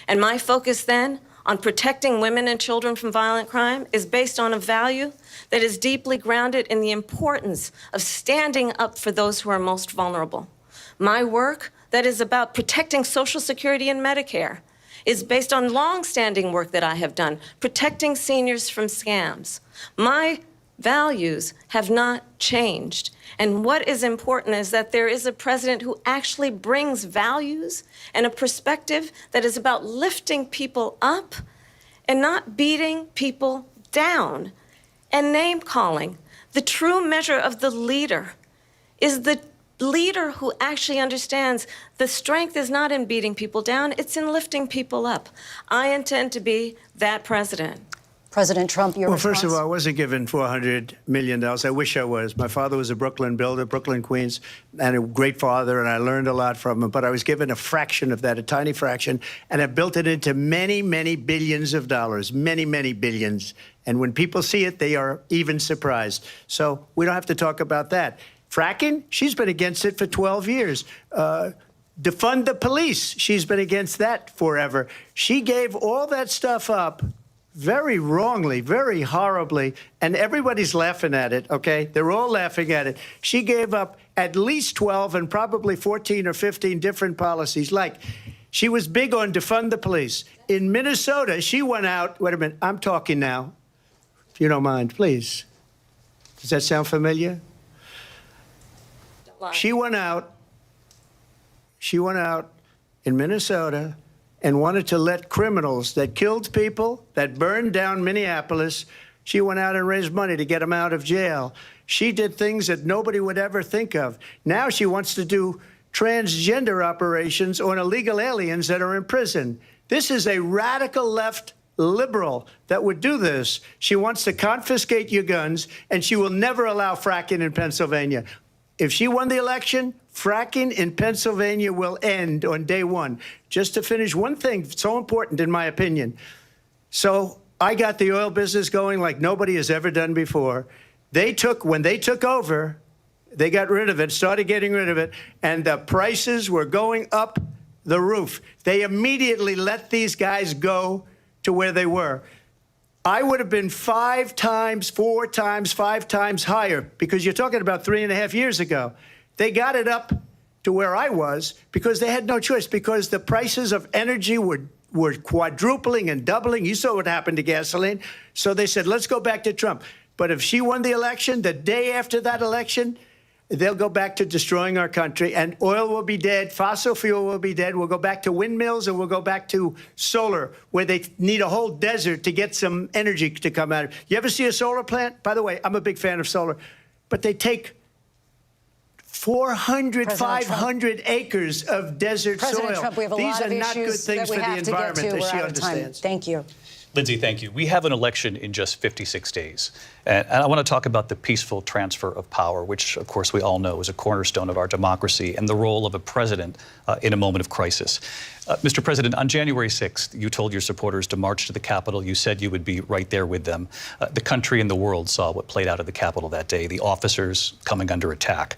And my focus then on protecting women and children from violent crime is based on a value that is deeply grounded in the importance of standing up for those who are most vulnerable. My work that is about protecting Social Security and Medicare is based on long-standing work that I have done, protecting seniors from scams. My values have not changed. And what is important is that there is a president who actually brings values and a perspective that is about lifting people up and not beating people down and name-calling. The true measure of the leader is the leader who actually understands the strength is not in beating people down, it's in lifting people up. I intend to be that president. President Trump, your response? First of all, I wasn't given $400 million. I wish I was. My father was a Brooklyn builder, Brooklyn, Queens, and a great father, and I learned a lot from him. But I was given a fraction of that, a tiny fraction, and I built it into many, many billions of dollars, many, many billions. And when people see it, they are even surprised. So we don't have to talk about that. Fracking, she's been against it for 12 years. Defund the police, she's been against that forever. She gave all that stuff up very wrongly, very horribly, and everybody's laughing at it, okay? They're all laughing at it. She gave up at least 12 and probably 14 or 15 different policies. Like, she was big on defund the police. In Minnesota, she went out, wait a minute, I'm talking now, if you don't mind, please. Does that sound familiar? She went out in Minnesota and wanted to let criminals that killed people, that burned down Minneapolis, she went out and raised money to get them out of jail. She did things that nobody would ever think of. Now she wants to do transgender operations on illegal aliens that are in prison. This is a radical left liberal that would do this. She wants to confiscate your guns, and she will never allow fracking in Pennsylvania. If she won the election, fracking in Pennsylvania will end on day one. Just to finish, one thing so important, in my opinion. So I got the oil business going like nobody has ever done before. When they took over, they got rid of it, started getting rid of it, and the prices were going up the roof. They immediately let these guys go to where they were. I would have been 5 times, 4 times, 5 times higher, because you're talking about 3.5 years ago. They got it up to where I was because they had no choice, because the prices of energy were quadrupling and doubling. You saw what happened to gasoline. So they said, let's go back to Trump. But if she won the election, the day after that election, they'll go back to destroying our country, and oil will be dead, fossil fuel will be dead. We'll go back to windmills, and we'll go back to solar, where they need a whole desert to get some energy to come out of it. You ever see a solar plant? By the way, I'm a big fan of solar, but they take 400, 500 acres of desert President soil. Trump, we have a These lot are of not good issues things that we for the have to get to. environment, as We're she out of time. understands. Thank you. Lindsay, thank you. We have an election in just 56 days. And I want to talk about the peaceful transfer of power, which, of course, we all know is a cornerstone of our democracy, and the role of a president in a moment of crisis. Mr. President, on January 6th, you told your supporters to march to the Capitol. You said you would be right there with them. The country and the world saw what played out at the Capitol that day, the officers coming under attack.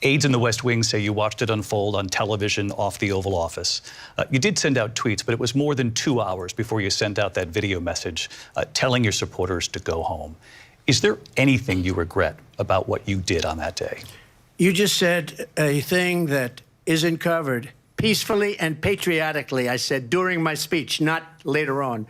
Aides in the West Wing say you watched it unfold on television off the Oval Office. You did send out tweets, but it was more than 2 hours before you sent out that video message telling your supporters to go home. Is there anything you regret about what you did on that day? You just said a thing that isn't covered. Peacefully and patriotically, I said during my speech, not later on.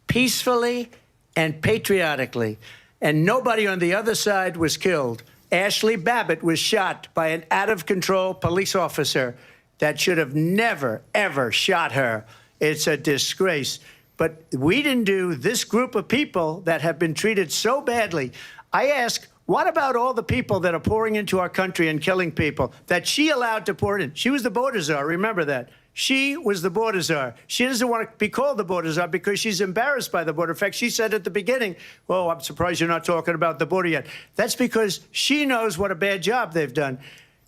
Peacefully and patriotically. And nobody on the other side was killed. Ashley Babbitt was shot by an out-of-control police officer that should have never, ever shot her. It's a disgrace. But we didn't do this group of people that have been treated so badly. I ask, what about all the people that are pouring into our country and killing people that she allowed to pour in? She was the border czar, remember that. She was the border czar. She doesn't want to be called the border czar because she's embarrassed by the border. In fact, she said at the beginning, well, I'm surprised you're not talking about the border yet. That's because she knows what a bad job they've done.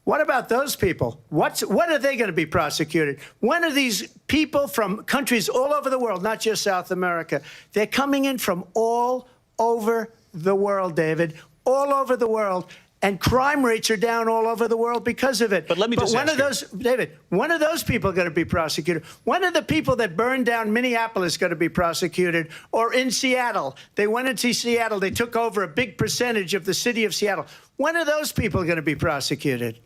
What about those people? When are they going to be prosecuted? When are these people from countries all over the world, not just South America? They're coming in from all over the world, David, all over the world. And crime rates are down all over the world because of it. But let me just ask you, David, when are those people going to be prosecuted? When are the people that burned down Minneapolis going to be prosecuted? Or in Seattle? They went into Seattle. They took over a big percentage of the city of Seattle. When are those people going to be prosecuted?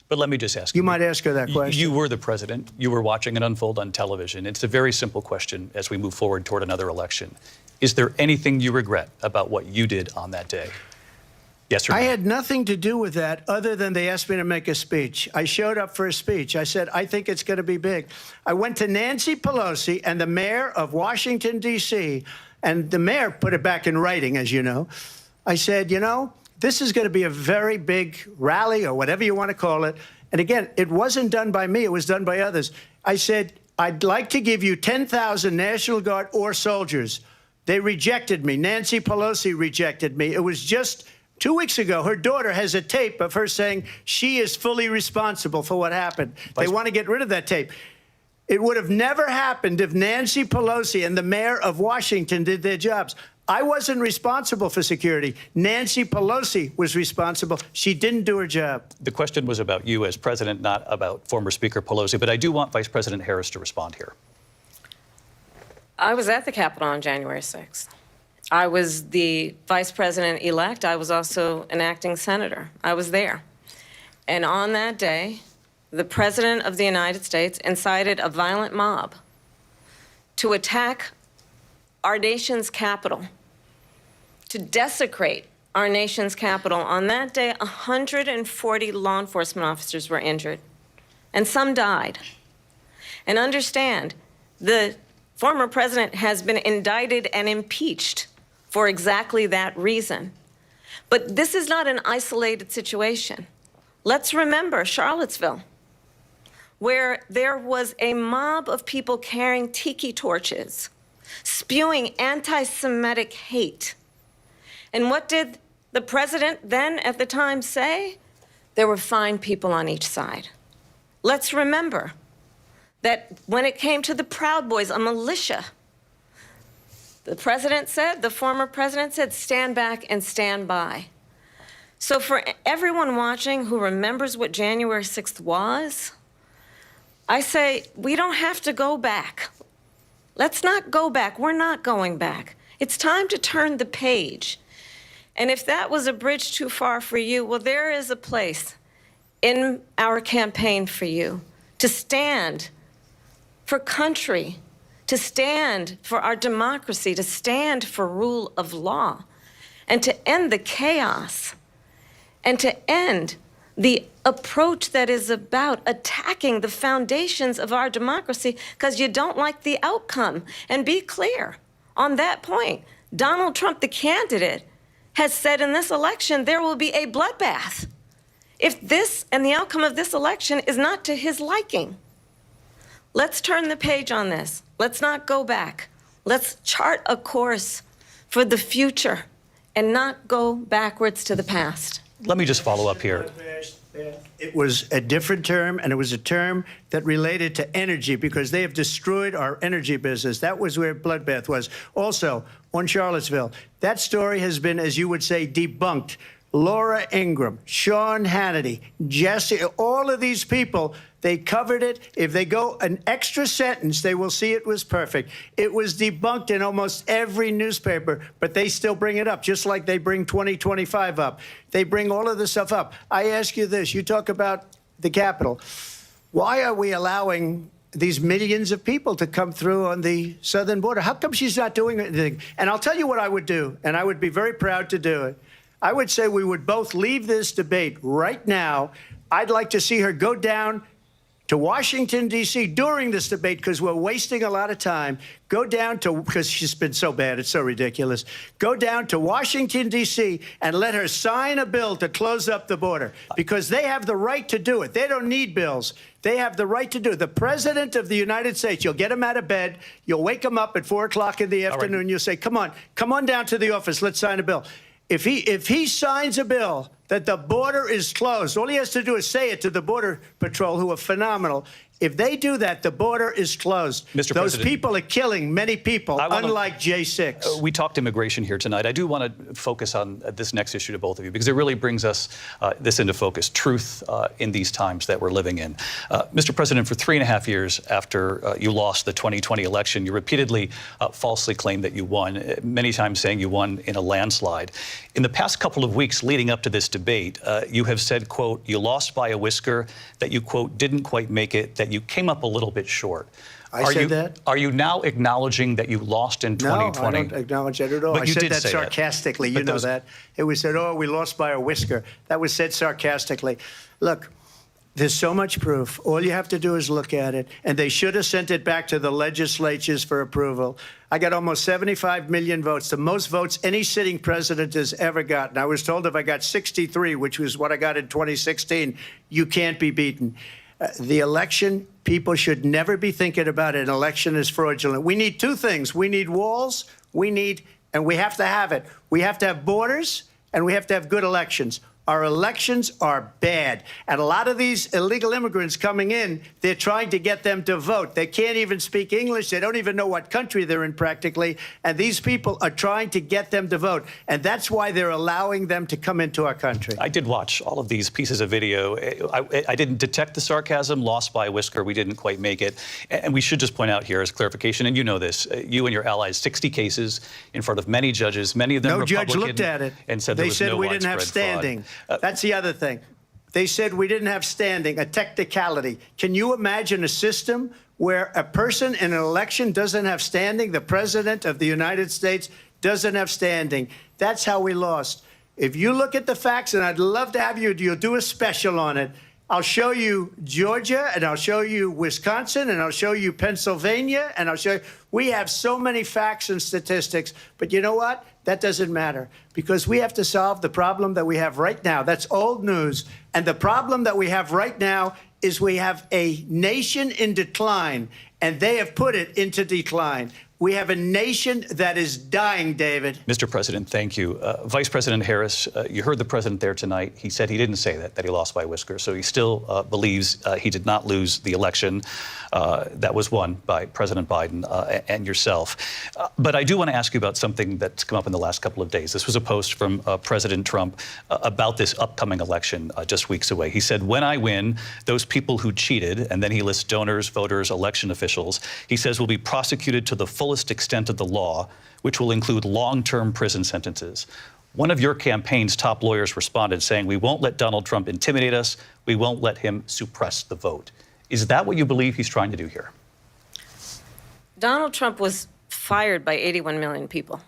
But let me just ask you. You might ask her that question. You were the president. You were watching it unfold on television. It's a very simple question as we move forward toward another election. Is there anything you regret about what you did on that day? Yes or no? I had nothing to do with that other than they asked me to make a speech. I showed up for a speech. I said, I think it's going to be big. I went to Nancy Pelosi and the mayor of Washington, D.C., and the mayor put it back in writing, as you know. I said, you know, this is going to be a very big rally or whatever you want to call it. And again, it wasn't done by me. It was done by others. I said, I'd like to give you 10,000 National Guard or soldiers. They rejected me. Nancy Pelosi rejected me. It was just 2 weeks ago. Her daughter has a tape of her saying she is fully responsible for what happened. They want to get rid of that tape. It would have never happened if Nancy Pelosi and the mayor of Washington did their jobs. I wasn't responsible for security. Nancy Pelosi was responsible. She didn't do her job. The question was about you as president, not about former Speaker Pelosi, but I do want Vice President Harris to respond here. I was at the Capitol on January 6th. I was the vice president-elect. I was also an acting senator. I was there. And on that day, the President of the United States incited a violent mob to attack our nation's capital, to desecrate our nation's capital. On that day, 140 law enforcement officers were injured, and some died. And understand, the former president has been indicted and impeached for exactly that reason. But this is not an isolated situation. Let's remember Charlottesville, where there was a mob of people carrying tiki torches, spewing anti-Semitic hate. And what did the president then at the time say? There were fine people on each side. Let's remember that when it came to the Proud Boys, a militia, The president said, the former president said, stand back and stand by. So for everyone watching who remembers what January 6th was, I say we don't have to go back. Let's not go back. We're not going back. It's time to turn the page. And if that was a bridge too far for you, well, there is a place in our campaign for you to stand for country, to stand for our democracy, to stand for rule of law, and to end the chaos, and to end the approach that is about attacking the foundations of our democracy because you don't like the outcome. And be clear on that point. Donald Trump, the candidate, has said in this election there will be a bloodbath if this and the outcome of this election is not to his liking. Let's turn the page on this. Let's not go back. Let's chart a course for the future and not go backwards to the past. Let me just follow up here. It was a different term, and it was a term that related to energy because they have destroyed our energy business. That was where bloodbath was. Also, on Charlottesville, that story has been, as you would say, debunked. Laura Ingraham, Sean Hannity, Jesse, all of these people, they covered it. If they go an extra sentence, they will see it was perfect. It was debunked in almost every newspaper, but they still bring it up, just like they bring 2025 up. They bring all of this stuff up. I ask you this. You talk about the Capitol. Why are we allowing these millions of people to come through on the southern border? How come she's not doing anything? And I'll tell you what I would do, and I would be very proud to do it. I would say we would both leave this debate right now. I'd like to see her go down to Washington, D.C. during this debate because we're wasting a lot of time. Go down to, because she's been so bad, it's so ridiculous. Go down to Washington, D.C. and let her sign a bill to close up the border because they have the right to do it. They don't need bills. They have the right to do it. The President of the United States, you'll get him out of bed. You'll wake him up at 4 o'clock in the afternoon. Right. You'll say, come on down to the office. Let's sign a bill. If he signs a bill that the border is closed, all he has to do is say it to the Border Patrol, who are phenomenal. If they do that, the border is closed. Mr. Those President, people are killing many people, unlike J6. We talked immigration here tonight. I do want to focus on this next issue to both of you because it really brings us this into focus, truth in these times that we're living in. Mr. President, for 3.5 years after you lost the 2020 election, you repeatedly falsely claimed that you won, many times saying you won in a landslide. In the past couple of weeks leading up to this debate, you have said, quote, you lost by a whisker, that you, quote, didn't quite make it, that you came up a little bit short. I said that? Are you now acknowledging that you lost in 2020? No, I don't acknowledge that at all. But I said that sarcastically. You know that. It was said, oh, we lost by a whisker. That was said sarcastically. Look, there's so much proof. All you have to do is look at it. And they should have sent it back to the legislatures for approval. I got almost 75 million votes, the most votes any sitting president has ever gotten. I was told if I got 63, which was what I got in 2016, you can't be beaten. The election, people should never be thinking about an election as fraudulent. We need two things. We need walls, and we have to have it. We have to have borders, and we have to have good elections. Our elections are bad. And a lot of these illegal immigrants coming in, they're trying to get them to vote. They can't even speak English. They don't even know what country they're in practically. And these people are trying to get them to vote. And that's why they're allowing them to come into our country. I did watch all of these pieces of video. I didn't detect the sarcasm, lost by a whisker. We didn't quite make it. And we should just point out here as clarification, and you know this, you and your allies, 60 cases in front of many judges, many of them Republican. No judge looked at it. And said there was no we didn't have standing. Fraud. That's the other thing. They said we didn't have standing, a technicality. Can you imagine a system where a person in an election doesn't have standing? The President of the United States doesn't have standing. That's how we lost. If you look at the facts, and I'd love to have you'll do a special on it. I'll show you Georgia, and I'll show you Wisconsin, and I'll show you Pennsylvania, and I'll show you. We have so many facts and statistics, but you know what? That doesn't matter because we have to solve the problem that we have right now. That's old news. And the problem that we have right now is we have a nation in decline, and they have put it into decline. We have a nation that is dying, David. Mr. President, thank you. Vice President Harris, you heard the president there tonight. He said he didn't say that he lost by a whisker. So he still believes he did not lose the election that was won by President Biden and yourself. But I do want to ask you about something that's come up in the last couple of days. This was a post from President Trump about this upcoming election just weeks away. He said, when I win, those people who cheated, and then he lists donors, voters, election officials, he says will be prosecuted to the fullest extent of the law, which will include long-term prison sentences. One of your campaign's top lawyers responded saying, we won't let Donald Trump intimidate us. We won't let him suppress the vote. Is that what you believe he's trying to do here? Donald Trump was fired by 81 million people.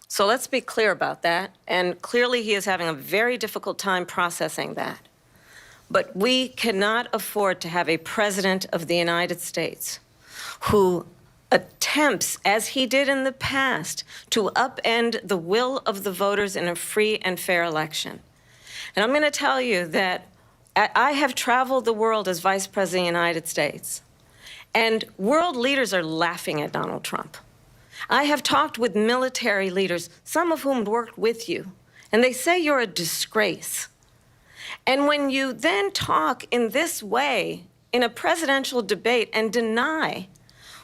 So let's be clear about that. And clearly he is having a very difficult time processing that. But we cannot afford to have a president of the United States who attempts, as he did in the past, to upend the will of the voters in a free and fair election. And I'm going to tell you that I have traveled the world as Vice President of the United States, and world leaders are laughing at Donald Trump. I have talked with military leaders, some of whom worked with you, and they say you're a disgrace. And when you then talk in this way in a presidential debate and deny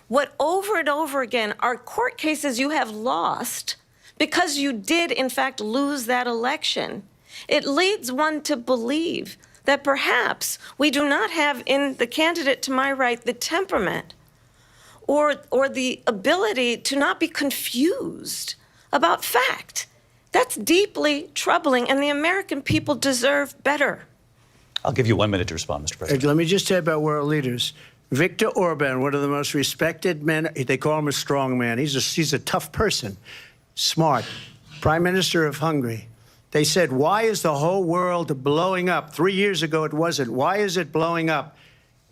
what over and over again are court cases you have lost because you did, in fact, lose that election, it leads one to believe that perhaps we do not have in the candidate to my right the temperament or the ability to not be confused about fact. That's deeply troubling, and the American people deserve better. I'll give you 1 minute to respond, Mr. President. Let me just say about world leaders. Viktor Orban, one of the most respected men, they call him a strong man. He's a tough person, smart. Prime Minister of Hungary. They said, why is the whole world blowing up? 3 years ago, it wasn't. Why is it blowing up?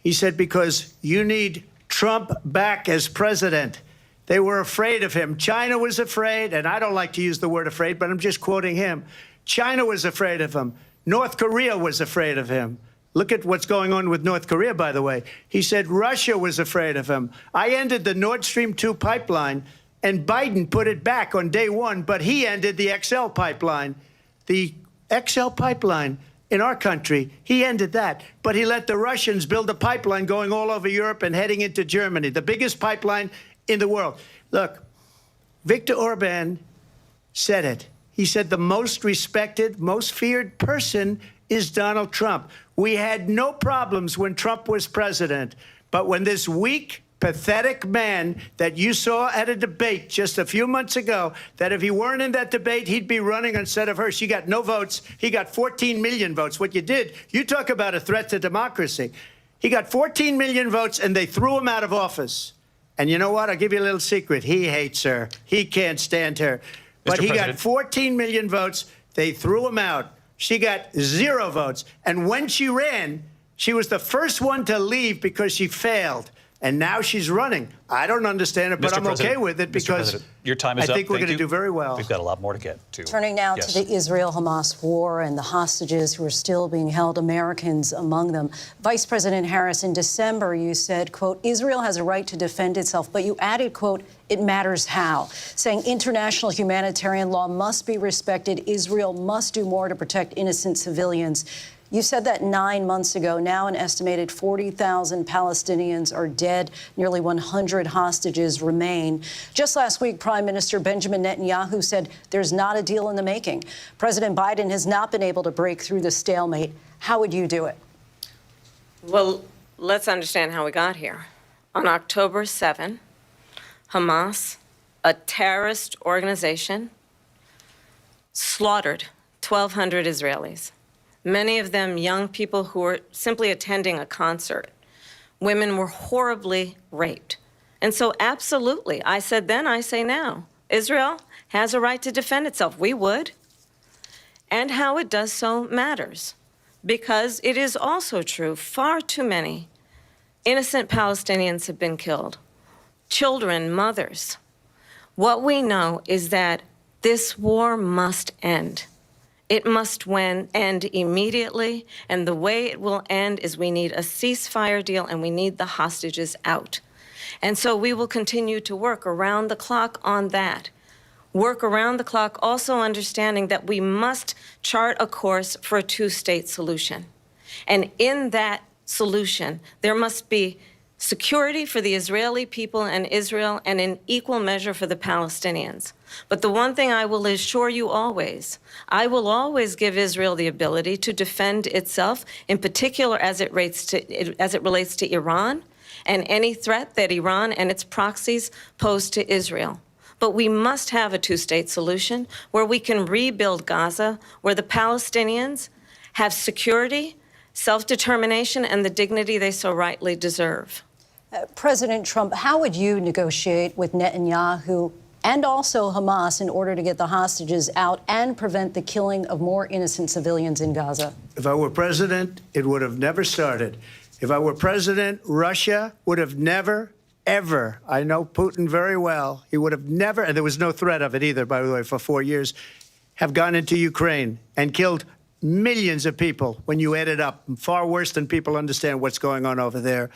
He said, because you need Trump back as president. They were afraid of him. China was afraid, and I don't like to use the word afraid, but I'm just quoting him. China was afraid of him. North Korea was afraid of him. Look at what's going on with North Korea, by the way. He said Russia was afraid of him. I ended the Nord Stream 2 pipeline, and Biden put it back on day one, but he ended the XL pipeline. The XL pipeline in our country, he ended that. But he let the Russians build a pipeline going all over Europe and heading into Germany, the biggest pipeline in the world. Look, Viktor Orban said it. He said the most respected, most feared person is Donald Trump. We had no problems when Trump was president. But when this weak, pathetic man that you saw at a debate just a few months ago, that if he weren't in that debate, he'd be running instead of her. She got no votes. He got 14 million votes. What you did, you talk about a threat to democracy. He got 14 million votes, and they threw him out of office. And you know what? I'll give you a little secret. He hates her. He can't stand her. But he got 14 million votes. They threw him out. She got 0 votes. And when she ran, she was the first one to leave because she failed. And now she's running. I don't understand it, but I'm okay with it because your time is up. I think we're going to do very well. We've got a lot more to get to. Turning now to the Israel-Hamas war and the hostages who are still being held, Americans among them. Vice President Harris, in December, you said, quote, Israel has a right to defend itself, but you added, quote, it matters how, saying international humanitarian law must be respected. Israel must do more to protect innocent civilians. You said that 9 months ago. Now an estimated 40,000 Palestinians are dead. Nearly 100 hostages remain. Just last week, Prime Minister Benjamin Netanyahu said there's not a deal in the making. President Biden has not been able to break through the stalemate. How would you do it? Well, let's understand how we got here. On October 7, Hamas, a terrorist organization, slaughtered 1,200 Israelis. Many of them young people who were simply attending a concert. Women were horribly raped. And so absolutely, I said then, I say now, Israel has a right to defend itself. We would. And how it does so matters. Because it is also true, far too many innocent Palestinians have been killed. Children, mothers. What we know is that this war must end. It must end immediately, and the way it will end is we need a ceasefire deal and we need the hostages out. And so we will continue to work around the clock on that. Work around the clock, also understanding that we must chart a course for a two-state solution. And in that solution, there must be security for the Israeli people and Israel, and in equal measure for the Palestinians. But the one thing I will assure you always, I will always give Israel the ability to defend itself, in particular as it relates to Iran and any threat that Iran and its proxies pose to Israel. But we must have a two-state solution where we can rebuild Gaza, where the Palestinians have security, self-determination, and the dignity they so rightly deserve. President Trump, how would you negotiate with Netanyahu and also Hamas in order to get the hostages out and prevent the killing of more innocent civilians in Gaza? If I were president, it would have never started. If I were president, Russia would have never, ever, I know Putin very well, he would have never, and there was no threat of it either, by the way, for 4 years, have gone into Ukraine and killed millions of people when you add it up, far worse than people understand what's going on over there.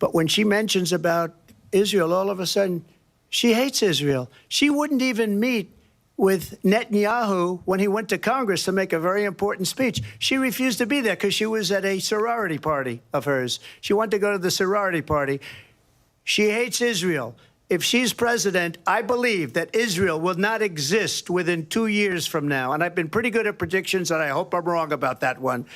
But when she mentions about Israel, all of a sudden, she hates Israel. She wouldn't even meet with Netanyahu when he went to Congress to make a very important speech. She refused to be there because she was at a sorority party of hers. She wanted to go to the sorority party. She hates Israel. If she's president, I believe that Israel will not exist within 2 years from now. And I've been pretty good at predictions, and I hope I'm wrong about that one.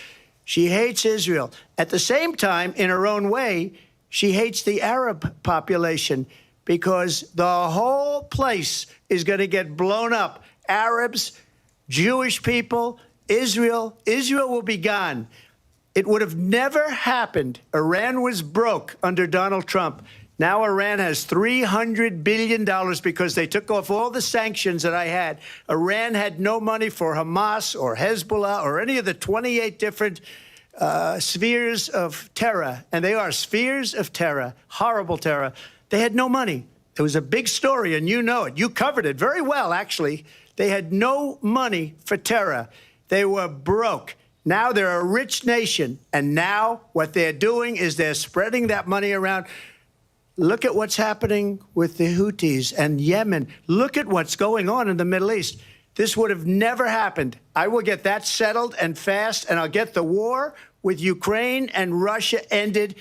She hates Israel. At the same time, in her own way, she hates the Arab population because the whole place is going to get blown up. Arabs, Jewish people, Israel will be gone. It would have never happened. Iran was broke under Donald Trump. Now Iran has $300 billion because they took off all the sanctions that I had. Iran had no money for Hamas or Hezbollah or any of the 28 different spheres of terror, and they are spheres of terror, horrible terror. They had no money. It was a big story, and you know it. You covered it very well, actually. They had no money for terror. They were broke. Now they're a rich nation, and now what they're doing is they're spreading that money around. Look at what's happening with the Houthis and Yemen. Look at what's going on in the Middle East. This would have never happened. I will get that settled and fast, and I'll get the war with Ukraine and Russia ended.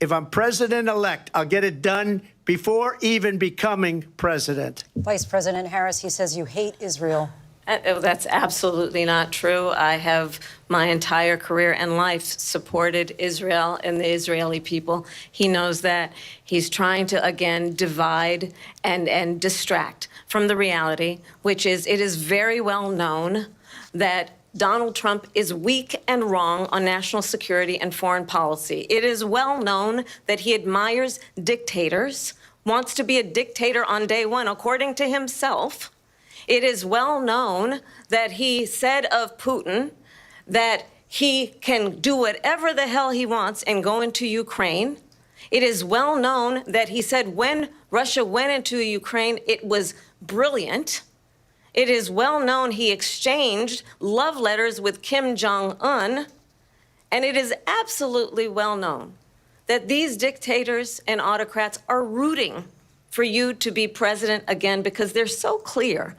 If I'm president-elect, I'll get it done before even becoming president. Vice President Harris, he says you hate Israel. That's absolutely not true. I have my entire career and life supported Israel and the Israeli people. He knows that. He's trying to, again, divide and distract from the reality, which is it is very well known that Donald Trump is weak and wrong on national security and foreign policy. It is well known that he admires dictators, wants to be a dictator on day one, according to himself. It is well known that he said of Putin that he can do whatever the hell he wants and go into Ukraine. It is well known that he said when Russia went into Ukraine, it was brilliant. It is well known he exchanged love letters with Kim Jong-un. And it is absolutely well known that these dictators and autocrats are rooting for you to be president again because they're so clear.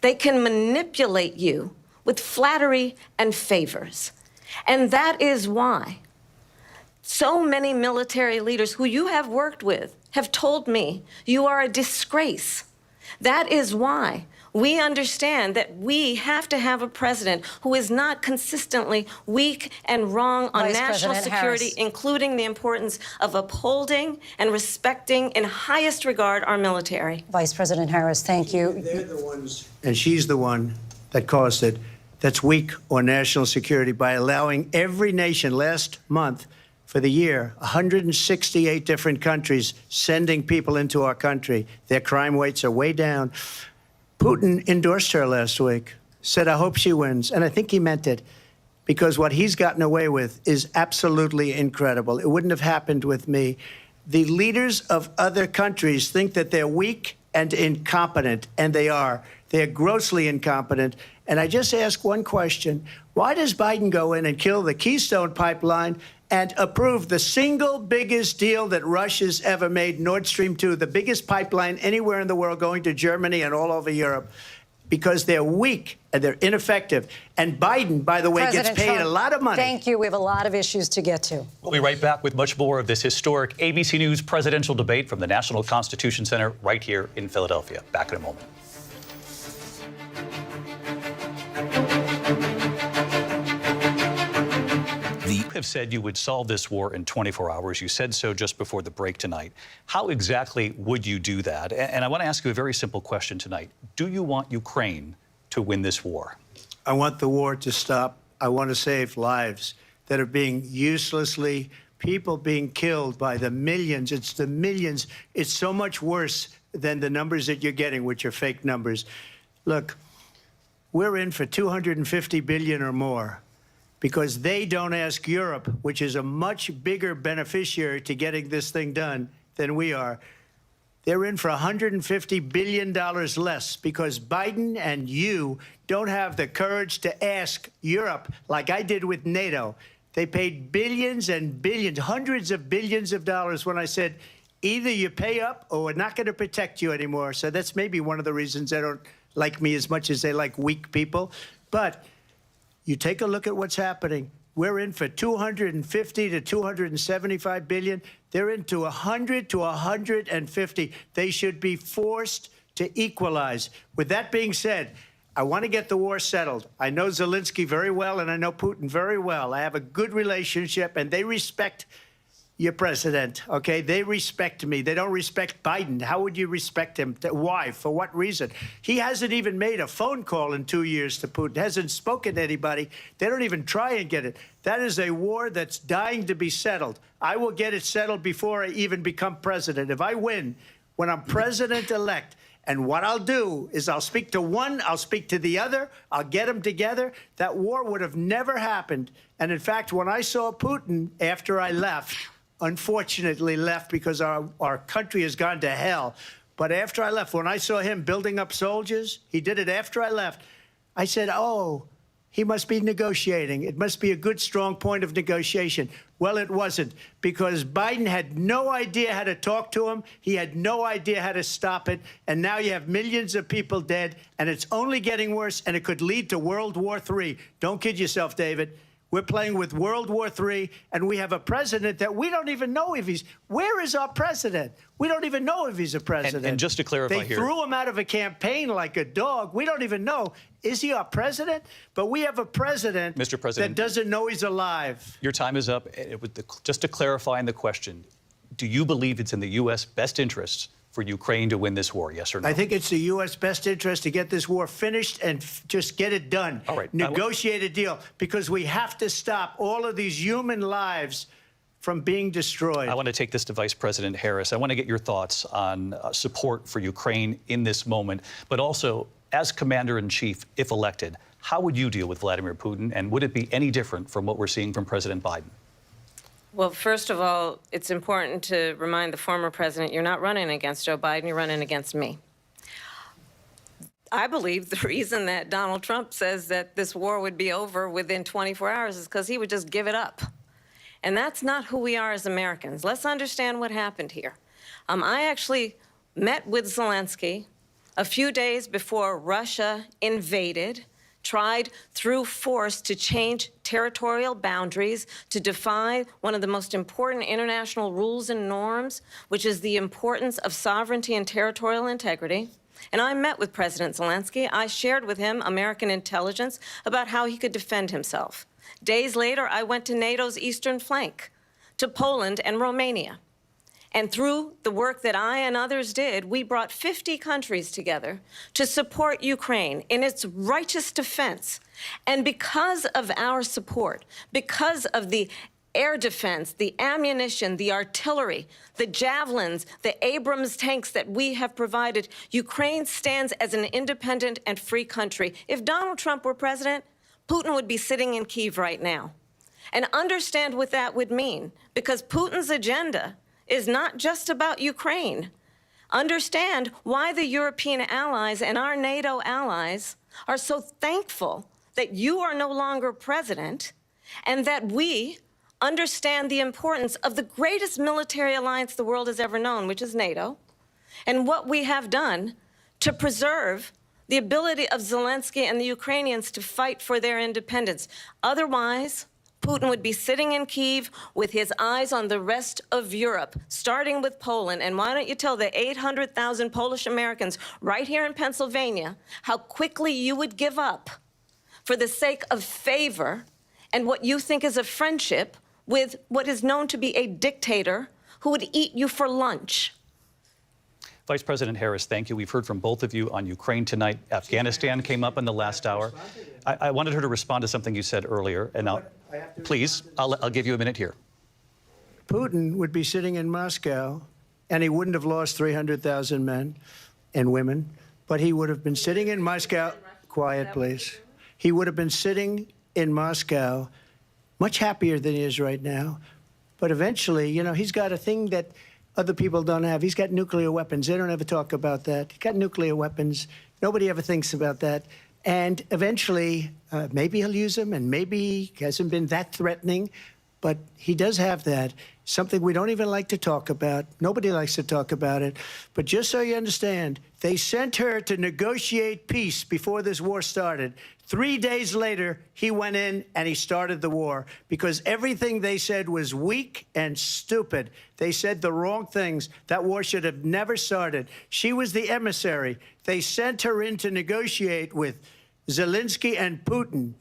They can manipulate you with flattery and favors. And that is why so many military leaders who you have worked with have told me you are a disgrace. That is why we understand that we have to have a president who is not consistently weak and wrong on national security, including the importance of upholding and respecting in highest regard our military. Vice President Harris, thank you. They're the ones, and she's the one that caused it, that's weak on national security by allowing every nation last month for the year, 168 different countries sending people into our country. Their crime rates are way down. Putin endorsed her last week, said, I hope she wins. And I think he meant it, because what he's gotten away with is absolutely incredible. It wouldn't have happened with me. The leaders of other countries think that they're weak and incompetent, and they are. They're grossly incompetent. And I just ask one question. Why does Biden go in and kill the Keystone Pipeline and approved the single biggest deal that Russia's ever made, Nord Stream 2, the biggest pipeline anywhere in the world going to Germany and all over Europe, because they're weak and they're ineffective. And Biden, by the way, President gets paid Trump, a lot of money. Thank you. We have a lot of issues to get to. We'll be right back with much more of this historic ABC News presidential debate from the National Constitution Center right here in Philadelphia. Back in a moment. You have said you would solve this war in 24 hours. You said so just before the break tonight. How exactly would you do that? And I want to ask you a very simple question tonight. Do you want Ukraine to win this war? I want the war to stop. I want to save lives that are being uselessly, people being killed by the millions. It's the millions. It's so much worse than the numbers that you're getting, which are fake numbers. Look, we're in for $250 billion or more, because they don't ask Europe, which is a much bigger beneficiary to getting this thing done than we are. They're in for $150 billion less because Biden and you don't have the courage to ask Europe like I did with NATO. They paid billions and billions, hundreds of billions of dollars when I said, either you pay up or we're not going to protect you anymore. So that's maybe one of the reasons they don't like me as much as they like weak people. But you take a look at what's happening. We're in for 250 to 275 billion. They're into 100 to 150. They should be forced to equalize. With that being said, I want to get the war settled. I know Zelensky very well, and I know Putin very well. I have a good relationship, and they respect your president, okay? They respect me. They don't respect Biden. How would you respect him? Why? For what reason? He hasn't even made a phone call in 2 years to Putin, hasn't spoken to anybody. They don't even try and get it. That is a war that's dying to be settled. I will get it settled before I even become president. If I win, when I'm president-elect, and what I'll do is I'll speak to one, I'll speak to the other, I'll get them together. That war would have never happened. And in fact, when I saw Putin after I left, unfortunately left because our country has gone to hell. But after I left, when I saw him building up soldiers, he did it after I left, I said, oh, he must be negotiating. It must be a good, strong point of negotiation. Well, it wasn't, because Biden had no idea how to talk to him. He had no idea how to stop it. And now you have millions of people dead, and it's only getting worse, and it could lead to World War III. Don't kid yourself, David. We're playing with World War III, and we have a president that we don't even know if he's... Where is our president? We don't even know if he's a president. And just to clarify they here... threw him out of a campaign like a dog. We don't even know. Is he our president? But we have a president, Mr. President, that doesn't know he's alive. Your time is up. Just to clarify in the question, do you believe it's in the U.S. best interests for Ukraine to win this war, yes or no? I think it's the U.S. best interest to get this war finished and just get it done. All right. Negotiate a deal, because we have to stop all of these human lives from being destroyed. I want to take this to Vice President Harris. I want to get your thoughts on support for Ukraine in this moment, but also, as Commander-in-Chief, if elected, how would you deal with Vladimir Putin, and would it be any different from what we're seeing from President Biden? Well, first of all, it's important to remind the former president you're not running against Joe Biden, you're running against me. I believe the reason that Donald Trump says that this war would be over within 24 hours is because he would just give it up. And that's not who we are as Americans. Let's understand what happened here. I actually met with Zelensky a few days before Russia invaded, tried through force to change territorial boundaries, to defy one of the most important international rules and norms, which is the importance of sovereignty and territorial integrity. And I met with President Zelensky. I shared with him American intelligence about how he could defend himself. Days later, I went to NATO's eastern flank, to Poland and Romania. And through the work that I and others did, we brought 50 countries together to support Ukraine in its righteous defense. And because of our support, because of the air defense, the ammunition, the artillery, the javelins, the Abrams tanks that we have provided, Ukraine stands as an independent and free country. If Donald Trump were president, Putin would be sitting in Kyiv right now. And understand what that would mean, because Putin's agenda is not just about Ukraine. Understand why the European allies and our NATO allies are so thankful that you are no longer president, and that we understand the importance of the greatest military alliance the world has ever known, which is NATO, and what we have done to preserve the ability of Zelensky and the Ukrainians to fight for their independence. Otherwise, Putin would be sitting in Kyiv with his eyes on the rest of Europe, starting with Poland. And why don't you tell the 800,000 Polish Americans right here in Pennsylvania how quickly you would give up for the sake of favor and what you think is a friendship with what is known to be a dictator who would eat you for lunch. Vice President Harris, thank you. We've heard from both of you on Ukraine tonight. Afghanistan came up in the last hour. I wanted her to respond to something you said earlier, and please, I'll give you a minute here. Putin would be sitting in Moscow, and he wouldn't have lost 300,000 men and women, but he would have been sitting in Moscow. Quiet, please. He would have been sitting in Moscow much happier than he is right now. But eventually, you know, he's got a thing that other people don't have. He's got nuclear weapons. They don't ever talk about that. He's got nuclear weapons. Nobody ever thinks about that. And eventually, maybe he'll use them, and maybe he hasn't been that threatening. But he does have that, something we don't even like to talk about. Nobody likes to talk about it. But just so you understand, they sent her to negotiate peace before this war started. 3 days later, he went in and he started the war because everything they said was weak and stupid. They said the wrong things. That war should have never started. She was the emissary. They sent her in to negotiate with Zelensky and Putin,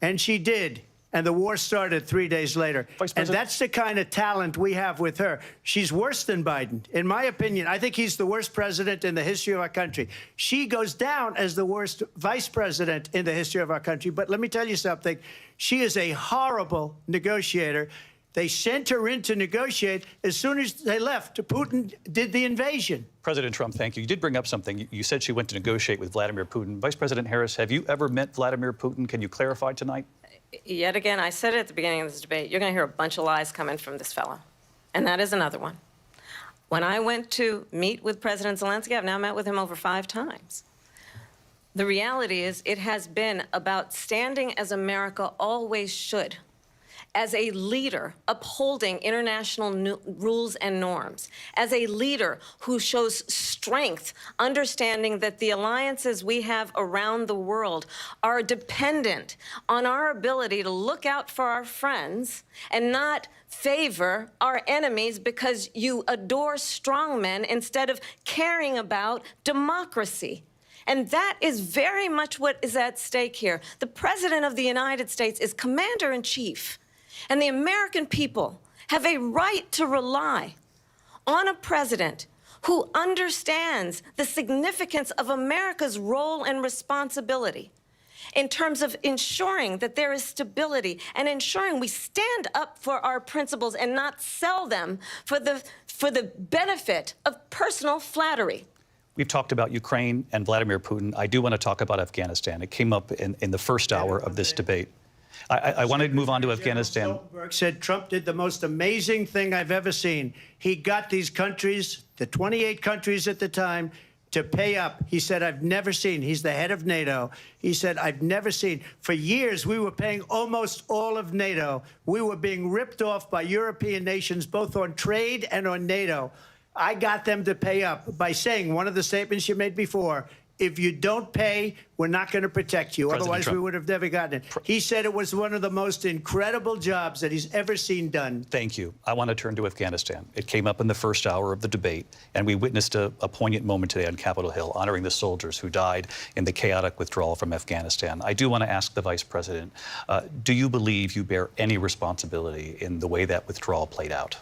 and she did. And the war started 3 days later. And that's the kind of talent we have with her. She's worse than Biden. In my opinion, I think he's the worst president in the history of our country. She goes down as the worst vice president in the history of our country. But let me tell you something. She is a horrible negotiator. They sent her in to negotiate. As soon as they left, Putin did the invasion. President Trump, thank you. You did bring up something. You said she went to negotiate with Vladimir Putin. Vice President Harris, have you ever met Vladimir Putin? Can you clarify tonight? Yet again, I said it at the beginning of this debate, you're going to hear a bunch of lies coming from this fellow. And that is another one. When I went to meet with President Zelensky, I've now met with him over 5 times. The reality is it has been about standing as America always should, as a leader upholding international rules and norms, as a leader who shows strength, understanding that the alliances we have around the world are dependent on our ability to look out for our friends and not favor our enemies because you adore strongmen instead of caring about democracy. And that is very much what is at stake here. The President of the United States is commander-in-chief. And the American people have a right to rely on a president who understands the significance of America's role and responsibility in terms of ensuring that there is stability and ensuring we stand up for our principles and not sell them for the benefit of personal flattery. We've talked about Ukraine and Vladimir Putin. I do want to talk about Afghanistan. It came up in the first hour of this debate. I want to move on to Afghanistan. Stoltenberg said Trump did the most amazing thing I've ever seen. He got these countries, the 28 countries at the time, to pay up. He said, I've never seen. He's the head of NATO. He said, I've never seen. For years, we were paying almost all of NATO. We were being ripped off by European nations, both on trade and on NATO. I got them to pay up by saying one of the statements you made before, if you don't pay, we're not going to protect you. Otherwise, we would have never gotten it. He said it was one of the most incredible jobs that he's ever seen done. Thank you. I want to turn to Afghanistan. It came up in the first hour of the debate, and we witnessed a poignant moment today on Capitol Hill, honoring the soldiers who died in the chaotic withdrawal from Afghanistan. I do want to ask the Vice President, do you believe you bear any responsibility in the way that withdrawal played out?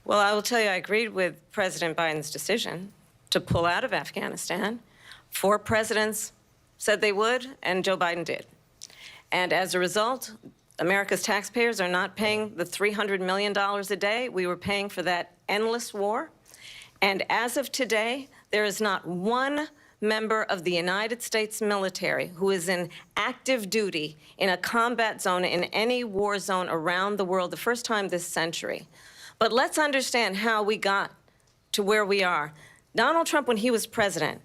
Well, I will tell you, I agreed with President Biden's decision to pull out of Afghanistan. 4 presidents said they would, and Joe Biden did. And as a result, America's taxpayers are not paying the $300 million a day we were paying for that endless war. And as of today, there is not one member of the United States military who is in active duty in a combat zone in any war zone around the world, the first time this century. But let's understand how we got to where we are. Donald Trump, when he was president,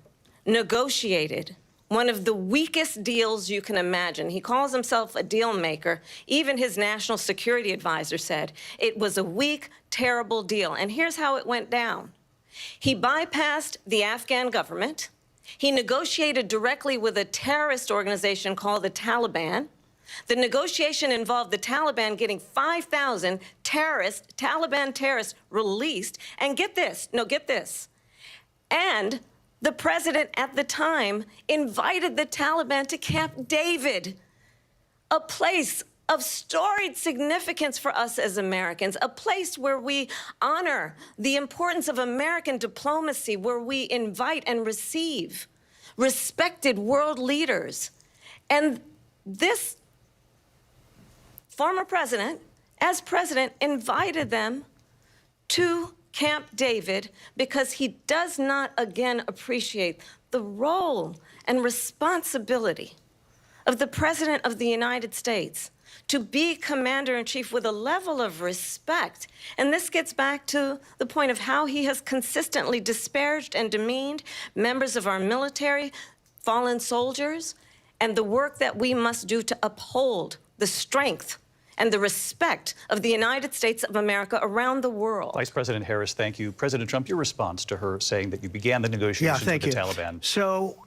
negotiated one of the weakest deals you can imagine. He calls himself a deal maker. Even his national security advisor said it was a weak, terrible deal. And here's how it went down. He bypassed the Afghan government. He negotiated directly with a terrorist organization called the Taliban. The negotiation involved the Taliban getting 5,000 Taliban terrorists released. And get this, and the president at the time invited the Taliban to Camp David, a place of storied significance for us as Americans, a place where we honor the importance of American diplomacy, where we invite and receive respected world leaders. And this former president, as president, invited them to Camp David because he does not, again, appreciate the role and responsibility of the President of the United States to be commander-in-chief with a level of respect. And this gets back to the point of how he has consistently disparaged and demeaned members of our military, fallen soldiers, and the work that we must do to uphold the strength and the respect of the United States of America around the world. Vice President Harris, thank you. President Trump, your response to her saying that you began the negotiations with the Taliban. So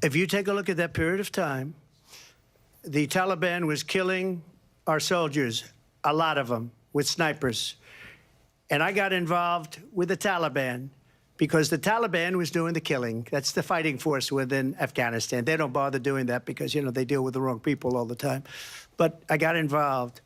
if you take a look at that period of time, the Taliban was killing our soldiers, a lot of them, with snipers. And I got involved with the Taliban because the Taliban was doing the killing. That's the fighting force within Afghanistan. They don't bother doing that because, you know, they deal with the wrong people all the time. But I got involved.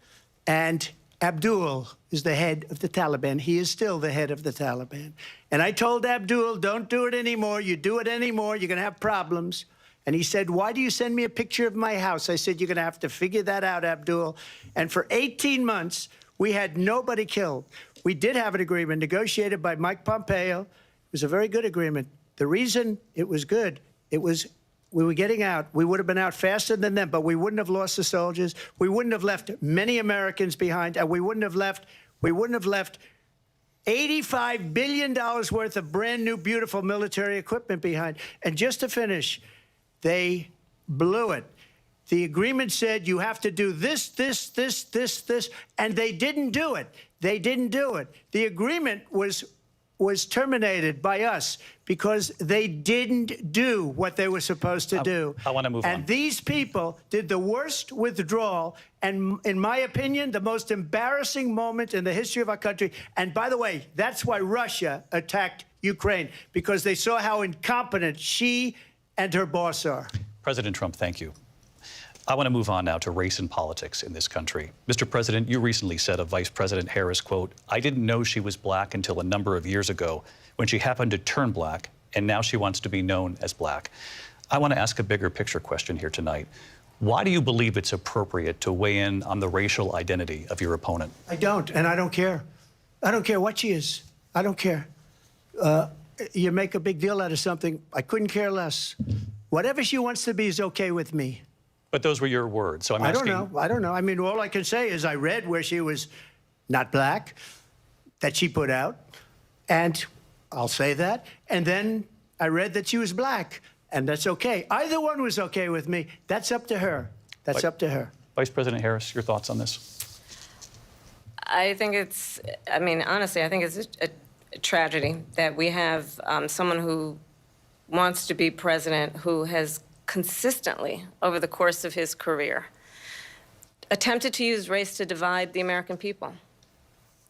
And Abdul is the head of the Taliban. He is still the head of the Taliban. And I told Abdul, don't do it anymore. You do it anymore, you're going to have problems. And he said, why do you send me a picture of my house? I said, you're going to have to figure that out, Abdul. And for 18 months, we had nobody killed. We did have an agreement negotiated by Mike Pompeo. It was a very good agreement. The reason it was good, it was we were getting out. We would have been out faster than them, but we wouldn't have lost the soldiers. We wouldn't have left many Americans behind, and we wouldn't have left $85 billion worth of brand new, beautiful military equipment behind. And just to finish, they blew it. The agreement said you have to do this, and they didn't do it. They didn't do it. The agreement was terminated by us because they didn't do what they were supposed to do. I want to move on. And these people did the worst withdrawal, and in my opinion, the most embarrassing moment in the history of our country. And by the way, that's why Russia attacked Ukraine, because they saw how incompetent she and her boss are. President Trump, thank you. I want to move on now to race and politics in this country. Mr. President, you recently said of Vice President Harris, quote, I didn't know she was black until a number of years ago when she happened to turn black, and now she wants to be known as black. I want to ask a bigger picture question here tonight. Why do you believe it's appropriate to weigh in on the racial identity of your opponent? I don't, and I don't care. I don't care what she is. I don't care. You make a big deal out of something, I couldn't care less. Whatever she wants to be is okay with me. But those were your words, so I'm asking. I don't know. I mean, all I can say is I read where she was not black, that she put out, and I'll say that. And then I read that she was black, and that's okay. Either one was okay with me. That's up to her. That's up to her. Vice President Harris, your thoughts on this? I think it's, I mean, honestly, I think it's a tragedy that we have someone who wants to be president who has consistently, over the course of his career, attempted to use race to divide the American people.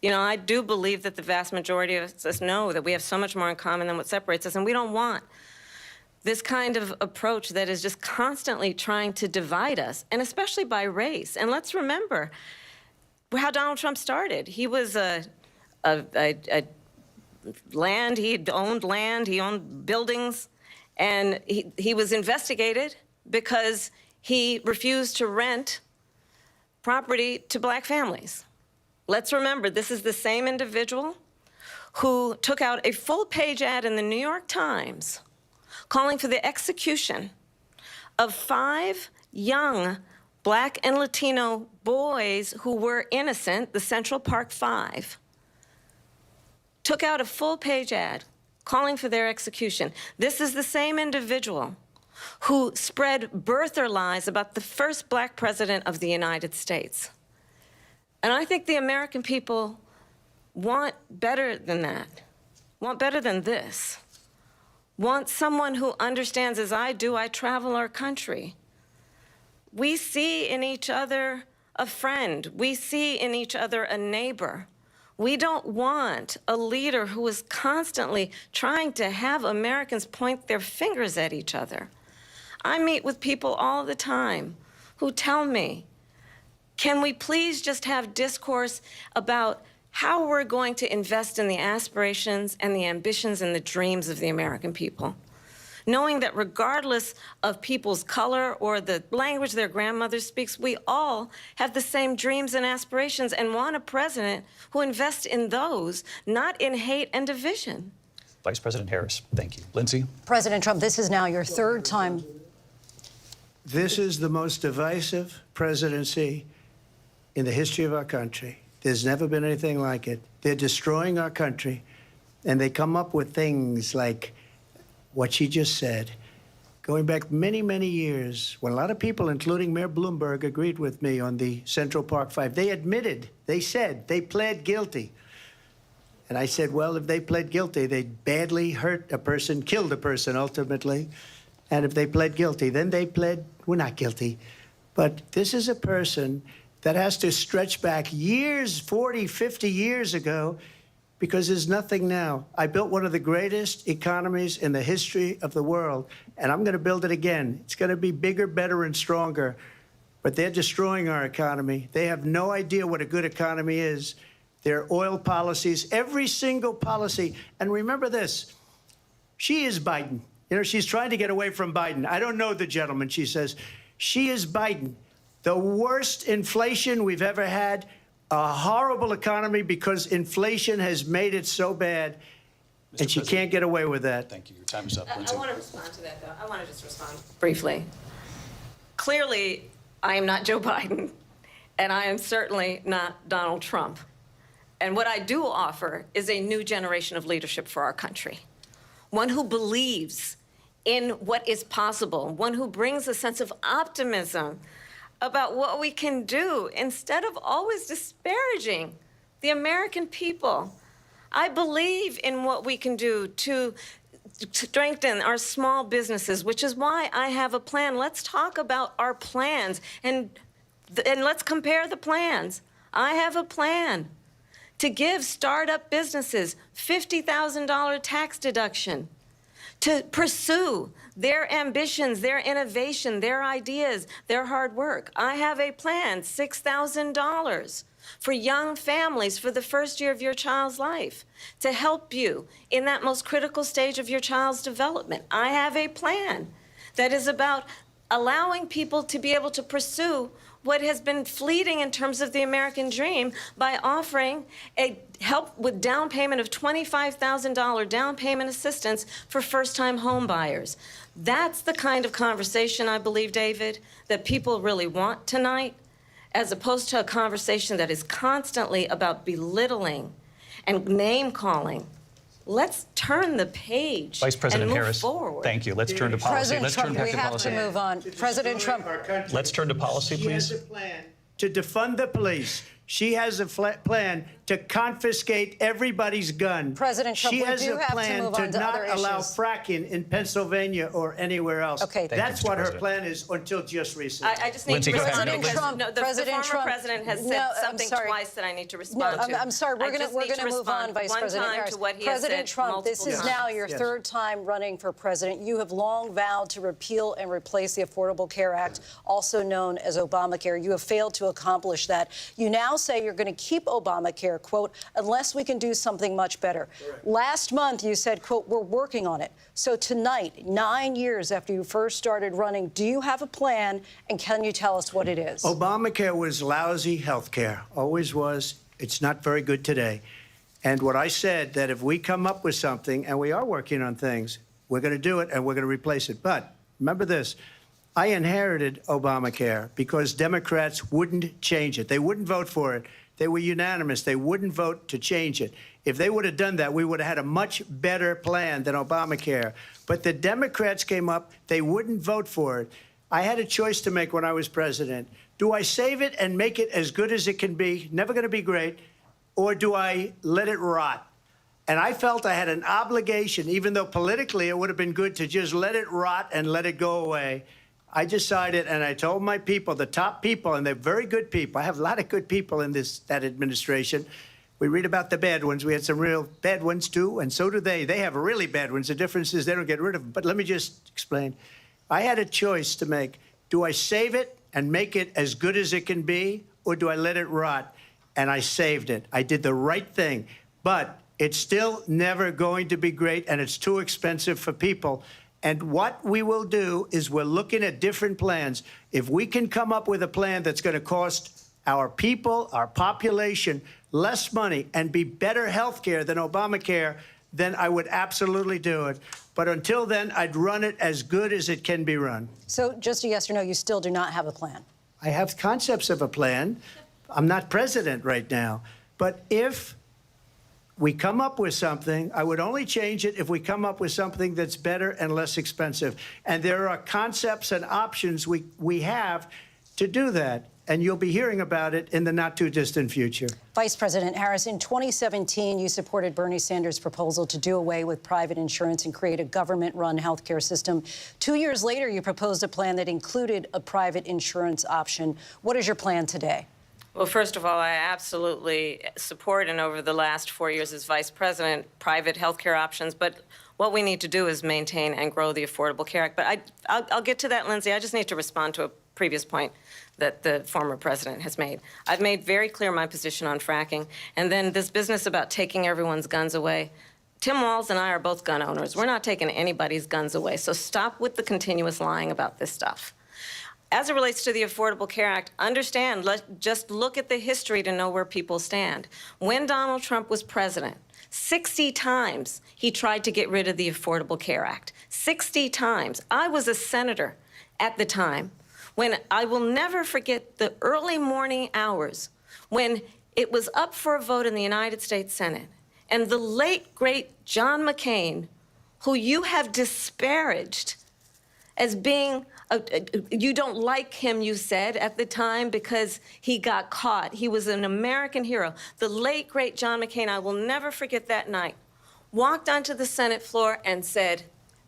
You know, I do believe that the vast majority of us know that we have so much more in common than what separates us, and we don't want this kind of approach that is just constantly trying to divide us, and especially by race. And let's remember how Donald Trump started. He was land, he owned buildings, and he was investigated because he refused to rent property to black families. Let's remember, this is the same individual who took out a full-page ad in the New York Times calling for the execution of 5 young black and Latino boys who were innocent, the Central Park 5. Took out a full-page ad calling for their execution. This is the same individual who spread birther lies about the first black president of the United States. And I think the American people want better than that, want better than this, want someone who understands, as I do, I travel our country. We see in each other a friend. We see in each other a neighbor. We don't want a leader who is constantly trying to have Americans point their fingers at each other. I meet with people all the time who tell me, can we please just have discourse about how we're going to invest in the aspirations and the ambitions and the dreams of the American people? Knowing that regardless of people's color or the language their grandmother speaks, we all have the same dreams and aspirations and want a president who invests in those, not in hate and division. Vice President Harris, thank you. Lindsay? President Trump, this is now your third time. This is the most divisive presidency in the history of our country. There's never been anything like it. They're destroying our country, and they come up with things like what she just said, going back many, many years, when a lot of people, including Mayor Bloomberg, agreed with me on the Central Park Five. They admitted, they said, they pled guilty. And I said, well, if they pled guilty, they badly hurt a person, killed a person ultimately. And if they pled guilty, then they pled, we're not guilty. But this is a person that has to stretch back years, 40, 50 years ago, because there's nothing now. I built one of the greatest economies in the history of the world, and I'm going to build it again. It's going to be bigger, better, and stronger. But they're destroying our economy. They have no idea what a good economy is. Their oil policies, every single policy. And remember this, she is Biden. You know, she's trying to get away from Biden. I don't know the gentleman, she says. She is Biden. The worst inflation we've ever had, a horrible economy because inflation has made it so bad, and she can't get away with that. Thank you. Your time is up, I Lindsay. want to respond to that, though. I want to just respond briefly. Clearly, I am not Joe Biden, and I am certainly not Donald Trump. And what I do offer is a new generation of leadership for our country, one who believes in what is possible, one who brings a sense of optimism about what we can do instead of always disparaging the American people. I believe in what we can do to strengthen our small businesses, which is why I have a plan. Let's talk about our plans and let's compare the plans. I have a plan to give startup businesses $50,000 tax deduction, to pursue their ambitions, their innovation, their ideas, their hard work. I have a plan, $6,000 for young families for the first year of your child's life, to help you in that most critical stage of your child's development. I have a plan that is about allowing people to be able to pursue what has been fleeting in terms of the American dream by offering a help with down payment of $25,000 down payment assistance for first-time home buyers. That's the kind of conversation, I believe, David, that people really want tonight, as opposed to a conversation that is constantly about belittling and name-calling. Let's turn the page Vice President and move Harris, forward. thank you. Let's turn to policy. President Let's Trump, turn back we to have policy. to move on. President Trump. Let's turn to policy, She has please. a plan to defund the police. She has a plan to confiscate everybody's gun. President Trump, she we has do a have to plan move on to not other allow issues. fracking in Pennsylvania or anywhere else. Okay. Thank you, That's Mr. what her President. plan is until just recently. I just need Lindsay, to go ahead. respond President because Trump, no, the President former Trump. president has No, said I'm something sorry. twice that I need to No, respond to. I'm sorry. We're I going just need to move respond on, Vice one President time Harris. to what he has President said Trump, this multiple is times. now your Yes. third time running for president. You have long vowed to repeal and replace the Affordable Care Act, also known as Obamacare. You have failed to accomplish that. You now say you're going to keep Obamacare, quote, unless we can do something much better. Correct. Last month, you said, quote, we're working on it. So tonight, 9 years after you first started running, do you have a plan, and can you tell us what it is? Obamacare was lousy health care, always was. It's not very good today. And what I said, that if we come up with something, and we are working on things, we're going to do it and we're going to replace it. But remember this, I inherited Obamacare because Democrats wouldn't change it. They wouldn't vote for it. They were unanimous. They wouldn't vote to change it. If they would have done that, we would have had a much better plan than Obamacare. But the Democrats came up, they wouldn't vote for it. I had a choice to make when I was president. Do I save it and make it as good as it can be, never going to be great, or do I let it rot? And I felt I had an obligation, even though politically it would have been good to just let it rot and let it go away. I decided, and I told my people, the top people, and they're very good people. I have a lot of good people in that administration. We read about the bad ones. We had some real bad ones, too, and so do they. They have really bad ones. The difference is they don't get rid of them. But let me just explain. I had a choice to make. Do I save it and make it as good as it can be, or do I let it rot? And I saved it. I did the right thing. But it's still never going to be great, and it's too expensive for people. And what we will do is we're looking at different plans. If we can come up with a plan that's going to cost our people, our population, less money and be better health care than Obamacare, then I would absolutely do it. But until then, I'd run it as good as it can be run. So just a yes or no, you still do not have a plan? I have concepts of a plan. I'm not president right now. But if we come up with something, I would only change it if we come up with something that's better and less expensive. And there are concepts and options we have to do that. And you'll be hearing about it in the not-too-distant future. Vice President Harris, in 2017, you supported Bernie Sanders' proposal to do away with private insurance and create a government-run health care system. 2 years later, you proposed a plan that included a private insurance option. What is your plan today? Well, first of all, I absolutely support, and over the last 4 years as vice president, private health care options. But what we need to do is maintain and grow the Affordable Care Act. But I'll get to that, Lindsay. I just need to respond to a previous point that the former president has made. I've made very clear my position on fracking. And then this business about taking everyone's guns away. Tim Walz and I are both gun owners. We're not taking anybody's guns away. So stop with the continuous lying about this stuff. As it relates to the Affordable Care Act, understand, just look at the history to know where people stand. When Donald Trump was president, 60 times he tried to get rid of the Affordable Care Act. 60 times. I was a senator at the time when I will never forget the early morning hours when it was up for a vote in the United States Senate. And the late, great John McCain, who you have disparaged as being, you don't like him, you said, at the time because he got caught. He was an American hero. The late, great John McCain, I will never forget that night, walked onto the Senate floor and said,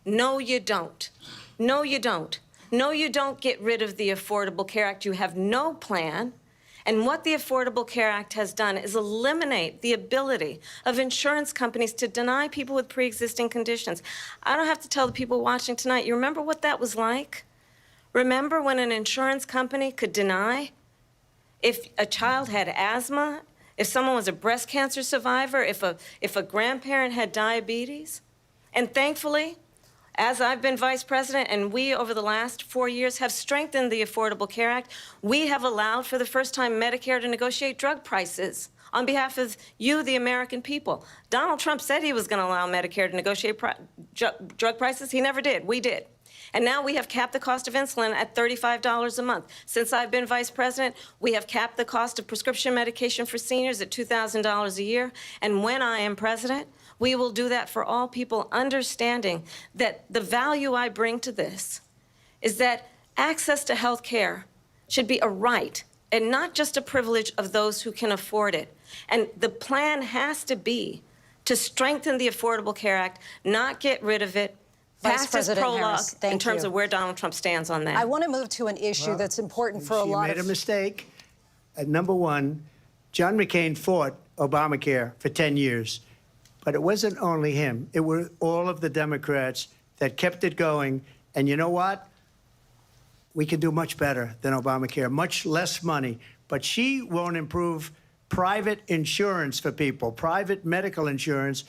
no, you don't. No, you don't. No, you don't get rid of the Affordable Care Act. You have no plan. And what the Affordable Care Act has done is eliminate the ability of insurance companies to deny people with pre-existing conditions. I don't have to tell the people watching tonight, you remember what that was like? Remember when an insurance company could deny if a child had asthma, if someone was a breast cancer survivor, if a grandparent had diabetes? And thankfully, as I've been vice president, and we, over the last 4 years, have strengthened the Affordable Care Act, we have allowed, for the first time, Medicare to negotiate drug prices on behalf of you, the American people. Donald Trump said he was going to allow Medicare to negotiate drug prices. He never did. We did. And now we have capped the cost of insulin at $35 a month. Since I've been vice president, we have capped the cost of prescription medication for seniors at $2,000 a year. And when I am president, we will do that for all people, understanding that the value I bring to this is that access to health care should be a right and not just a privilege of those who can afford it. And the plan has to be to strengthen the Affordable Care Act, not get rid of it. Vice President Harris, thank you. In terms of where Donald Trump stands on that. I want to move to an issue that's important for a lot of... She made a mistake. Number one, John McCain fought Obamacare for 10 years. But it wasn't only him. It were all of the Democrats that kept it going. And you know what? We can do much better than Obamacare, much less money. But she won't improve private insurance for people, private medical insurance.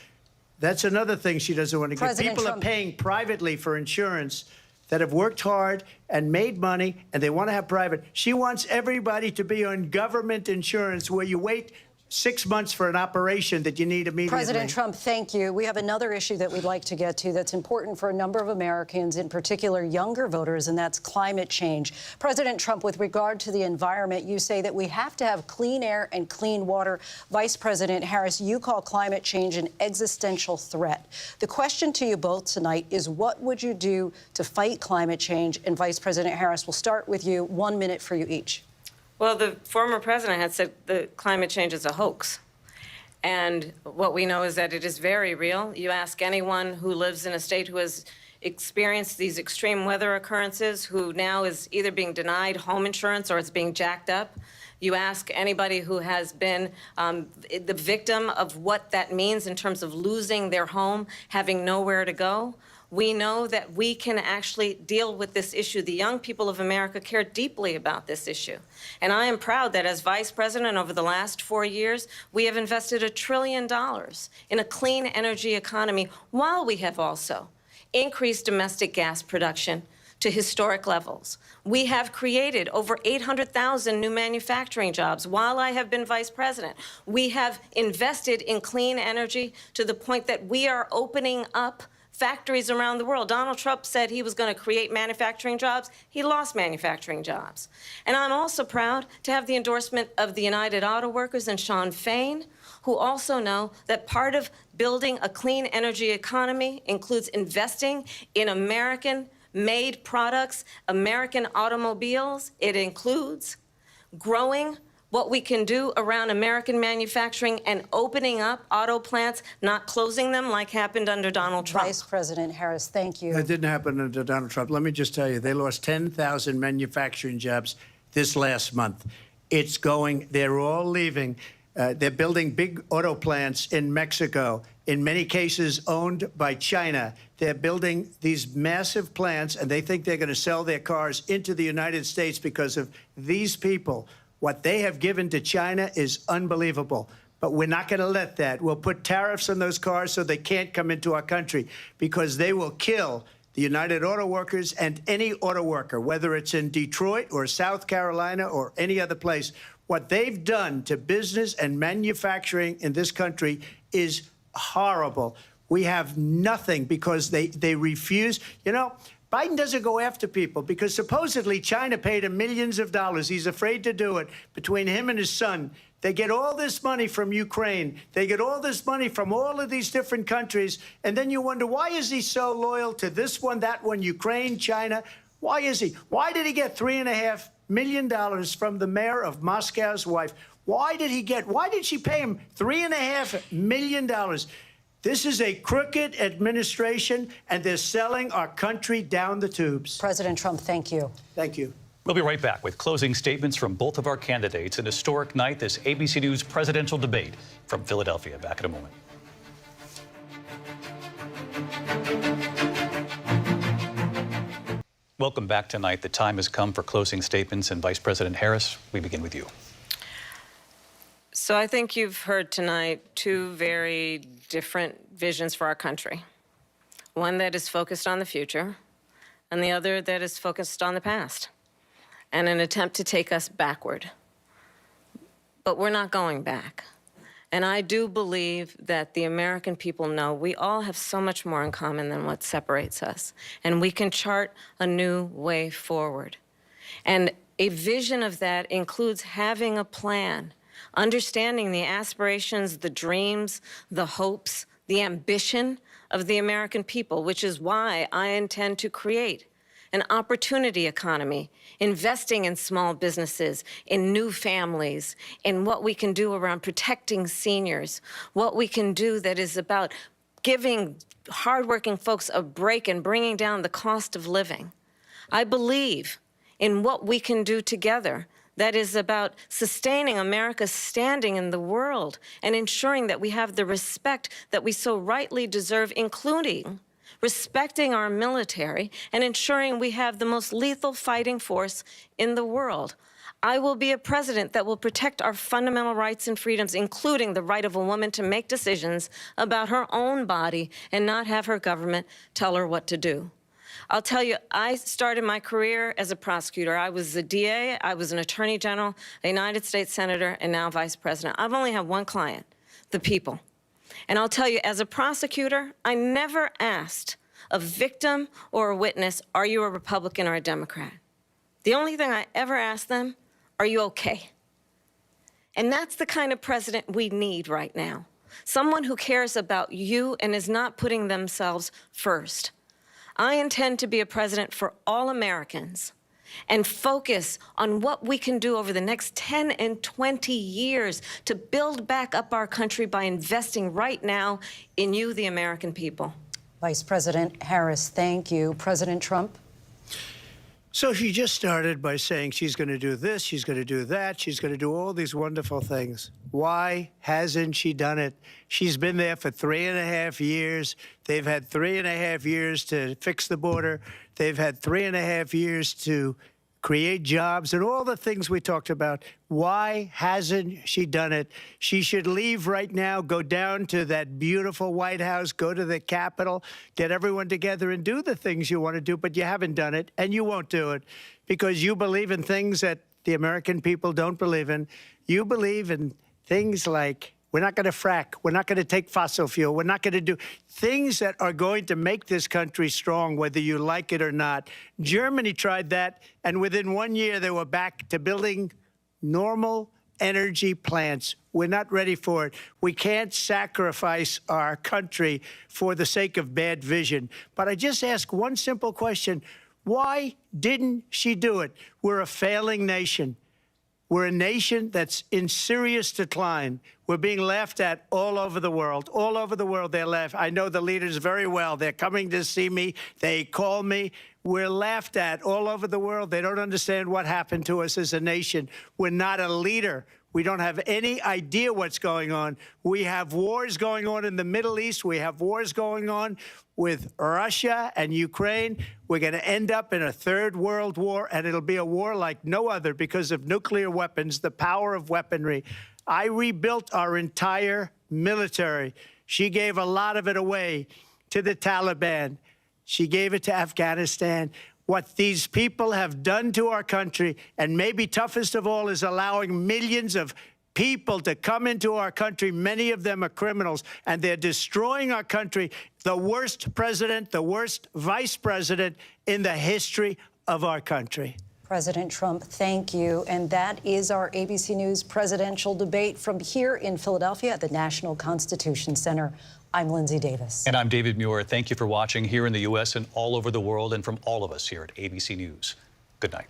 That's another thing she doesn't want to get. People are paying privately for insurance that have worked hard and made money, and they want to have private. She wants everybody to be on government insurance where you wait 6 months for an operation that you need immediately. President Trump, thank you. We have another issue that we'd like to get to that's important for a number of Americans, in particular younger voters, and that's climate change. President Trump, with regard to the environment, you say that we have to have clean air and clean water. Vice President Harris, you call climate change an existential threat. The question to you both tonight is, what would you do to fight climate change? And Vice President Harris, we'll start with you. 1 minute for you each. Well, the former president had said that climate change is a hoax. And what we know is that it is very real. You ask anyone who lives in a state who has experienced these extreme weather occurrences, who now is either being denied home insurance or it's being jacked up. You ask anybody who has been the victim of what that means in terms of losing their home, having nowhere to go. We know that we can actually deal with this issue. The young people of America care deeply about this issue. And I am proud that as vice president over the last 4 years, we have invested $1 trillion in a clean energy economy, while we have also increased domestic gas production to historic levels. We have created over 800,000 new manufacturing jobs while I have been vice president. We have invested in clean energy to the point that we are opening up factories around the world. Donald Trump said he was going to create manufacturing jobs. He lost manufacturing jobs. And I'm also proud to have the endorsement of the United Auto Workers and Sean Fain, who also know that part of building a clean energy economy includes investing in American-made products, American automobiles. It includes growing what we can do around American manufacturing and opening up auto plants, not closing them like happened under Donald Trump. Vice President Harris, thank you. That didn't happen under Donald Trump. Let me just tell you, they lost 10,000 manufacturing jobs this last month. It's going, they're all leaving. They're building big auto plants in Mexico, in many cases owned by China. They're building these massive plants, and they think they're going to sell their cars into the United States because of these people. What they have given to China is unbelievable. But we're not going to let that. We'll put tariffs on those cars so they can't come into our country, because they will kill the United Auto Workers and any auto worker, whether it's in Detroit or South Carolina or any other place. What they've done to business and manufacturing in this country is horrible. We have nothing because they refuse. You know, Biden doesn't go after people because supposedly China paid him millions of dollars. He's afraid to do it. Between him and his son, they get all this money from Ukraine. They get all this money from all of these different countries. And then you wonder, why is he so loyal to this one, that one, Ukraine, China? Why is he? Why did he get $3.5 million from the mayor of Moscow's wife? Why did she pay him $3.5 million? This is a crooked administration, and they're selling our country down the tubes. President Trump, thank you. Thank you. We'll be right back with closing statements from both of our candidates. An historic night, this ABC News presidential debate from Philadelphia. Back in a moment. Welcome back tonight. The time has come for closing statements, and Vice President Harris, we begin with you. So I think you've heard tonight two very different visions for our country. One that is focused on the future, and the other that is focused on the past, and an attempt to take us backward. But we're not going back. And I do believe that the American people know we all have so much more in common than what separates us, and we can chart a new way forward. And a vision of that includes having a plan, understanding the aspirations, the dreams, the hopes, the ambition of the American people, which is why I intend to create an opportunity economy, investing in small businesses, in new families, in what we can do around protecting seniors, what we can do that is about giving hardworking folks a break and bringing down the cost of living. I believe in what we can do together that is about sustaining America's standing in the world and ensuring that we have the respect that we so rightly deserve, including respecting our military and ensuring we have the most lethal fighting force in the world. I will be a president that will protect our fundamental rights and freedoms, including the right of a woman to make decisions about her own body and not have her government tell her what to do. I'll tell you, I started my career as a prosecutor. I was a DA, I was an attorney general, a United States senator, and now vice president. I've only had one client, the people. And I'll tell you, as a prosecutor, I never asked a victim or a witness, are you a Republican or a Democrat? The only thing I ever asked them, are you okay? And that's the kind of president we need right now. Someone who cares about you and is not putting themselves first. I intend to be a president for all Americans and focus on what we can do over the next 10 and 20 years to build back up our country by investing right now in you, the American people. Vice President Harris, thank you. President Trump? So she just started by saying she's going to do this, she's going to do that, she's going to do all these wonderful things. Why hasn't she done it? She's been there for 3.5 years. They've had 3.5 years to fix the border. They've had 3.5 years to create jobs and all the things we talked about. Why hasn't she done it? She should leave right now, go down to that beautiful White House, go to the Capitol, get everyone together and do the things you want to do, but you haven't done it, and you won't do it because you believe in things that the American people don't believe in. You believe in things like we're not going to frack. We're not going to take fossil fuel. We're not going to do things that are going to make this country strong, whether you like it or not. Germany tried that, and within 1 year, they were back to building normal energy plants. We're not ready for it. We can't sacrifice our country for the sake of bad vision. But I just ask one simple question. Why didn't she do it? We're a failing nation. We're a nation that's in serious decline. We're being laughed at all over the world. All over the world, they're laughed. I know the leaders very well. They're coming to see me. They call me. We're laughed at all over the world. They don't understand what happened to us as a nation. We're not a leader. We don't have any idea what's going on. We have wars going on in the Middle East. We have wars going on with Russia and Ukraine. We're going to end up in a third world war, and it'll be a war like no other because of nuclear weapons, the power of weaponry. I rebuilt our entire military. She gave a lot of it away to the Taliban. She gave it to Afghanistan. What these people have done to our country, and maybe toughest of all, is allowing millions of people to come into our country. Many of them are criminals, and they're destroying our country. The worst president, the worst vice president in the history of our country. President Trump, thank you. And that is our ABC News presidential debate from here in Philadelphia at the National Constitution Center. I'm Lindsay Davis. And I'm David Muir. Thank you for watching here in the U.S. and all over the world, and from all of us here at ABC News. Good night.